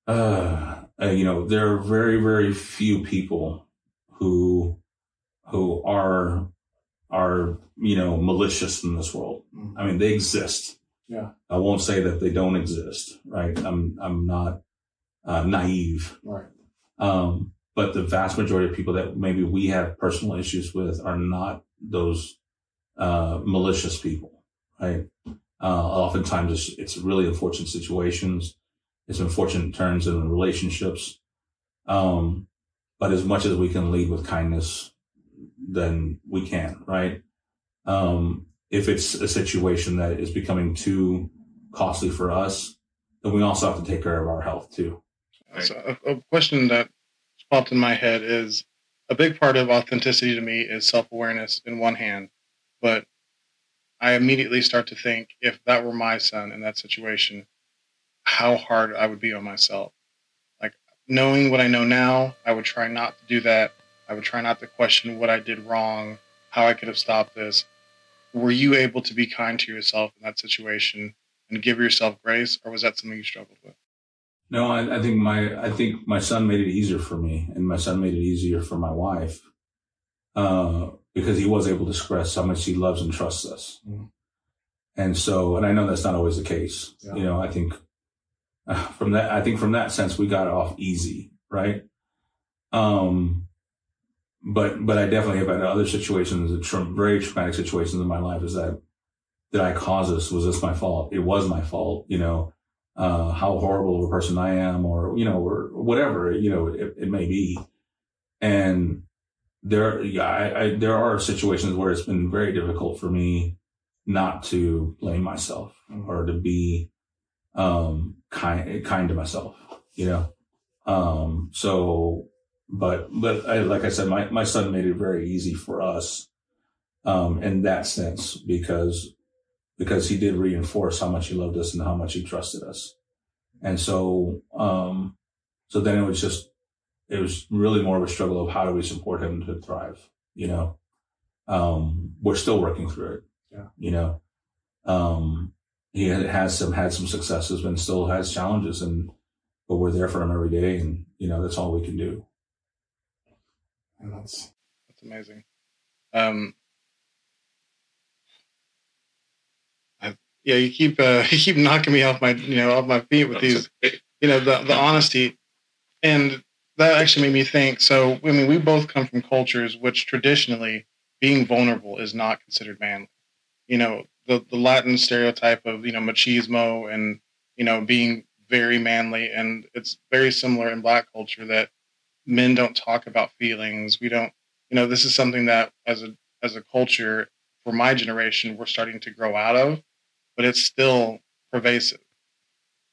there are very, very few people who are malicious in this world. I mean, they exist. Yeah. I won't say that they don't exist, right? I'm not naive. Right. But the vast majority of people that maybe we have personal issues with are not those malicious people, right? Oftentimes it's really unfortunate situations. It's unfortunate turns in relationships. But as much as we can lead with kindness, then we can, right? If it's a situation that is becoming too costly for us, then we also have to take care of our health too. Right? So a question that popped in my head is, a big part of authenticity to me is self-awareness in one hand, but I immediately start to think, if that were my son in that situation, how hard I would be on myself. Like, knowing what I know now, I would try not to do that. I would try not to question what I did wrong, how I could have stopped this. Were you able to be kind to yourself in that situation and give yourself grace, or was that something you struggled with? No, I think my son made it easier for me, and my son made it easier for my wife, because he was able to express how much he loves and trusts us. Mm. And I know that's not always the case. Yeah. I think from that sense, we got off easy, right? But I definitely have had other situations, very traumatic situations in my life. Is that did I cause this? Was this my fault? It was my fault. How horrible of a person I am, or whatever it may be. And there are situations where it's been very difficult for me not to blame myself, or to be kind to myself. But like I said, my son made it very easy for us, in that sense, because he did reinforce how much he loved us and how much he trusted us. And so then it was really more of a struggle of how do we support him to thrive? We're still working through it. Yeah. He had some successes, but still has challenges, but we're there for him every day, and that's all we can do. And that's amazing. You keep knocking me off my feet with these, the honesty, and that actually made me think. So, I mean, we both come from cultures which traditionally being vulnerable is not considered manly. The Latin stereotype of machismo and being very manly, and it's very similar in Black culture that men don't talk about feelings. We don't, this is something that as a culture for my generation, we're starting to grow out of, but it's still pervasive.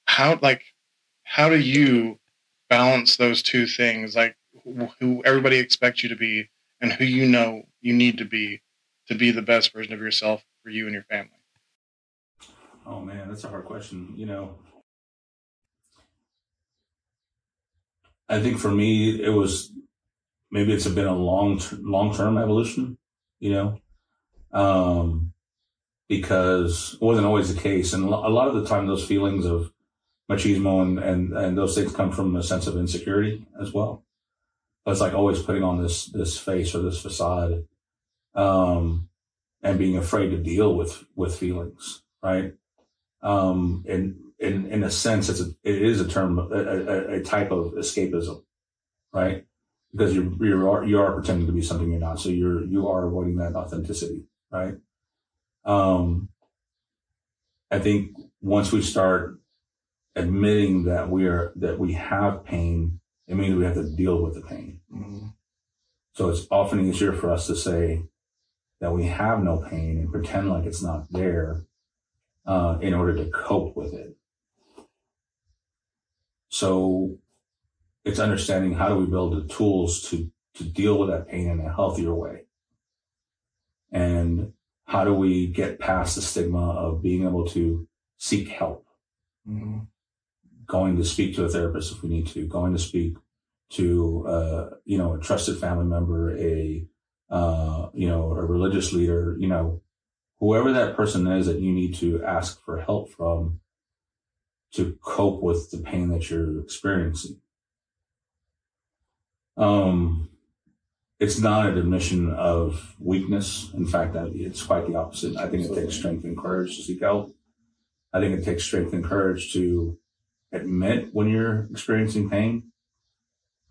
How do you balance those two things? Like, who everybody expects you to be, and who you know you need to be the best version of yourself for you and your family? Oh man, that's a hard question. I think for me, it was, maybe it's been a long-term evolution, because it wasn't always the case. And a lot of the time, those feelings of machismo and those things come from a sense of insecurity as well. But it's like always putting on this face or this facade, and being afraid to deal with feelings, right? And in a sense, it is a term, a type of escapism, right? Because you are pretending to be something you're not. So you are avoiding that authenticity, right? I think once we start admitting that we have pain, it means we have to deal with the pain. Mm-hmm. So it's often easier for us to say that we have no pain and pretend like it's not there, in order to cope with it. So it's understanding, how do we build the tools to deal with that pain in a healthier way? And how do we get past the stigma of being able to seek help? Mm-hmm. Going to speak to a therapist if we need to, going to speak to, a trusted family member, a religious leader, whoever that person is that you need to ask for help from to cope with the pain that you're experiencing. It's not an admission of weakness. In fact, it's quite the opposite. I think it takes strength and courage to seek help. I think it takes strength and courage to admit when you're experiencing pain.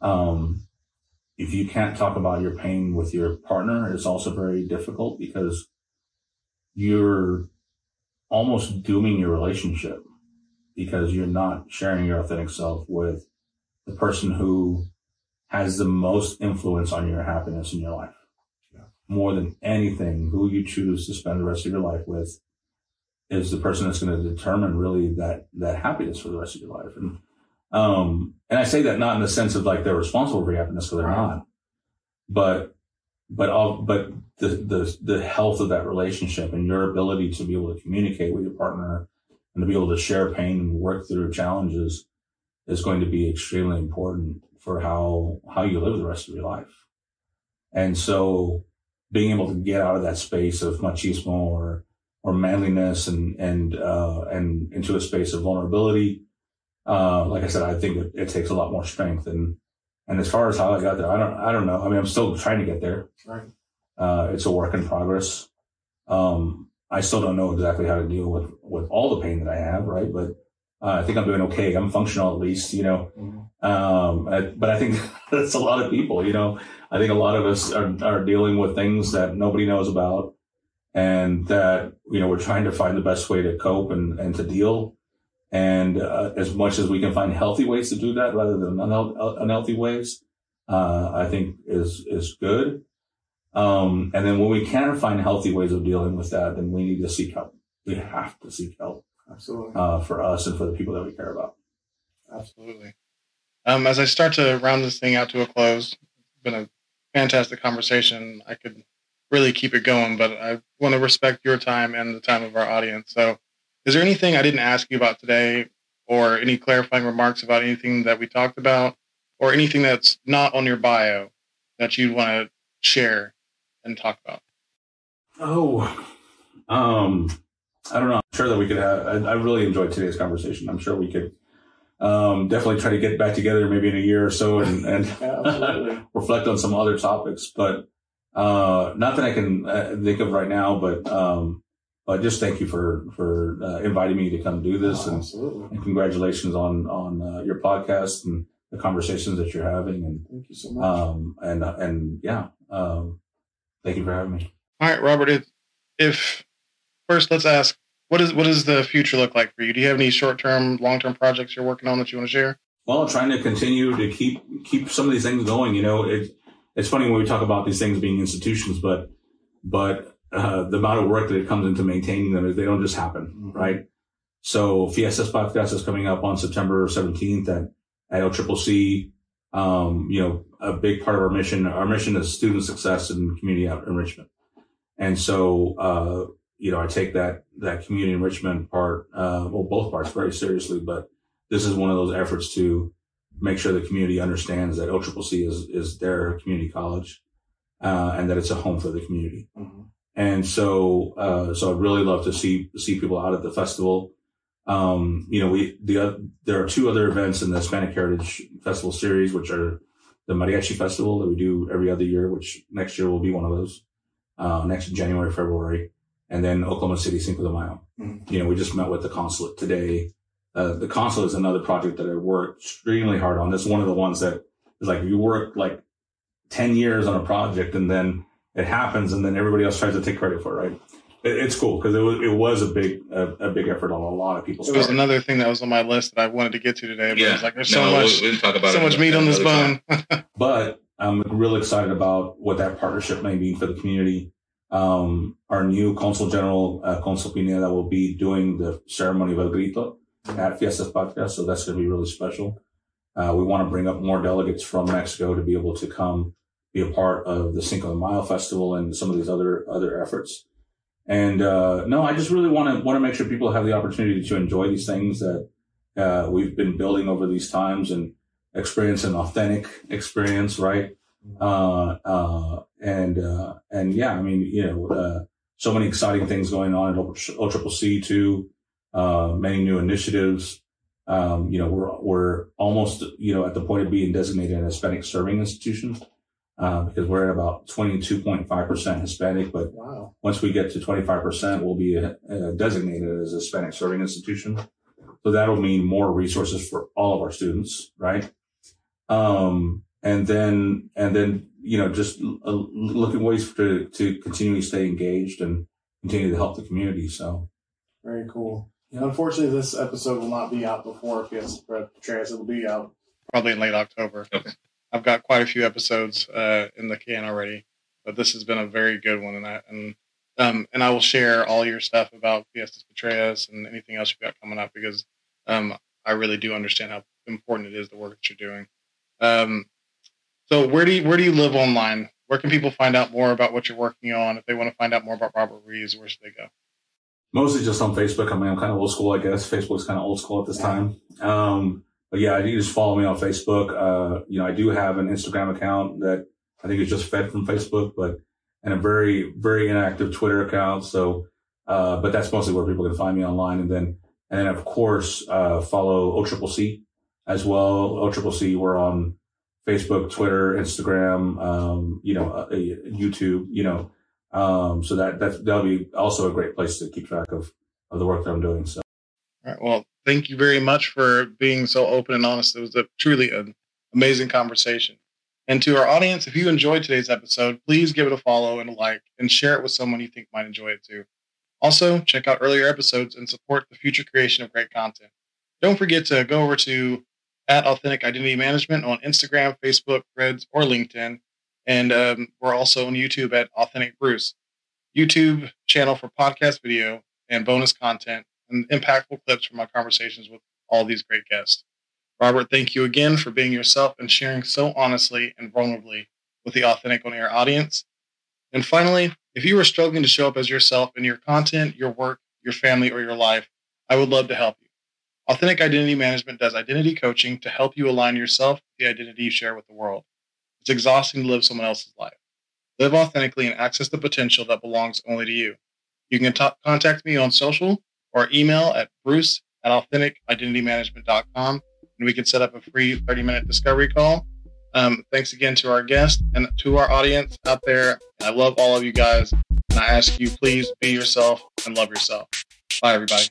If you can't talk about your pain with your partner, it's also very difficult, because you're almost dooming your relationship, because you're not sharing your authentic self with the person who has the most influence on your happiness in your life. Yeah. More than anything, who you choose to spend the rest of your life with is the person that's going to determine really that happiness for the rest of your life. And I say that not in the sense of like they're responsible for your happiness, because they're not, but the health of that relationship and your ability to be able to communicate with your partner and to be able to share pain and work through challenges is going to be extremely important for how you live the rest of your life. And so being able to get out of that space of machismo or manliness and into a space of vulnerability, like I said, I think it takes a lot more strength. And as far as how I got there, I don't know. I mean, I'm still trying to get there. Right. It's a work in progress. I still don't know exactly how to deal with all the pain that I have, right? But I think I'm doing okay. I'm functional, at least, Mm-hmm. But I think that's a lot of people, I think a lot of us are dealing with things that nobody knows about, and that, we're trying to find the best way to cope and to deal. And as much as we can find healthy ways to do that rather than unhealthy ways, I think is good. And then when we can find healthy ways of dealing with that, then we need to seek help. We have to seek help. Absolutely. For us and for the people that we care about. Absolutely. As I start to round this thing out to a close, it's been a fantastic conversation. I could really keep it going, but I want to respect your time and the time of our audience. So is there anything I didn't ask you about today, or any clarifying remarks about anything that we talked about, or anything that's not on your bio that you'd want to share and talk about? I don't know. I'm sure that we could have, I really enjoyed today's conversation. I'm sure we could definitely try to get back together maybe in a year or so and reflect on some other topics. But not that I can think of right now, but just thank you for inviting me to come do this. And congratulations on your podcast and the conversations that you're having. And thank you so much. Thank you for having me. All right, Robert, if first, let's ask, what does the future look like for you? Do you have any short-term, long-term projects you're working on that you want to share? Well, trying to continue to keep some of these things going. It's funny when we talk about these things being institutions, but the amount of work that it comes into maintaining them is they don't just happen, mm-hmm. right? So Fiesta's podcast is coming up on September 17th at OCCC. A big part of our mission is student success and community enrichment. And so, I take that community enrichment part, both parts very seriously, but this is one of those efforts to make sure the community understands that OCCC is their community college, and that it's a home for the community. Mm-hmm. And so I'd really love to see people out at the festival. There are two other events in the Hispanic Heritage Festival series, which are the Mariachi Festival that we do every other year, which next year will be one of those, next January, February, and then Oklahoma City Cinco de Mayo. Mm-hmm. We just met with the consulate today. The consulate is another project that I worked extremely hard on. This is one of the ones that is like, you work like 10 years on a project and then it happens and then everybody else tries to take credit for it, right? It's cool because it was a big effort on a lot of people's part. It was another thing that was on my list that I wanted to get to today, but it's like there's so much meat on this bone. But I'm real excited about what that partnership may mean for the community. Our new Consul General, Consul Pineda, will be doing the ceremony of El Grito at Fiestas Patrias, so that's going to be really special. We want to bring up more delegates from Mexico to be able to come be a part of the Cinco de Mayo Festival and some of these other efforts. And I just really want to make sure people have the opportunity to enjoy these things that we've been building over these times and experience an authentic experience, right? So many exciting things going on at OCCC too. Many new initiatives. We're almost, at the point of being designated an Hispanic serving institution, because we're at about 22.5% Hispanic, but wow. Once we get to 25%, we'll be designated as a Hispanic serving institution. So that'll mean more resources for all of our students, right? And then, just look at ways to continually stay engaged and continue to help the community. So very cool. Yeah. Unfortunately, this episode will not be out before Fiestas Patrias. It'll be out probably in late October. Okay. I've got quite a few episodes in the can already, but this has been a very good one. And I will share all your stuff about Fiestas Patrias and anything else you've got coming up because I really do understand how important it is, the work that you're doing. So where do you live online? Where can people find out more about what you're working on? If they want to find out more about Robert Ruiz, where should they go? Mostly just on Facebook. I mean, I'm kind of old school, I guess. Facebook's kind of old school at this time. But yeah, you just follow me on Facebook. I do have an Instagram account that I think is just fed from Facebook, and a very, very inactive Twitter account. So, but that's mostly where people can find me online. And then of course, follow OCCC as well. OCCC, we're on Facebook, Twitter, Instagram, YouTube, so that'll be also a great place to keep track of the work that I'm doing. So. All right. Well, thank you very much for being so open and honest. It was truly an amazing conversation. And to our audience, if you enjoyed today's episode, please give it a follow and a like and share it with someone you think might enjoy it too. Also, check out earlier episodes and support the future creation of great content. Don't forget to go over to @Authentic Identity Management on Instagram, Facebook, Threads, or LinkedIn. And we're also on YouTube at Authentic Bruce, YouTube channel for podcast video and bonus content and impactful clips from my conversations with all these great guests. Robert, thank you again for being yourself and sharing so honestly and vulnerably with the Authentic On Air audience. And finally, if you are struggling to show up as yourself in your content, your work, your family, or your life, I would love to help you. Authentic Identity Management does identity coaching to help you align yourself with the identity you share with the world. It's exhausting to live someone else's life. Live authentically and access the potential that belongs only to you. You can contact me on social or email at bruce@AuthenticIdentityManagement.com, and we can set up a free 30-minute discovery call. Thanks again to our guest and to our audience out there. I love all of you guys, and I ask you, please be yourself and love yourself. Bye, everybody.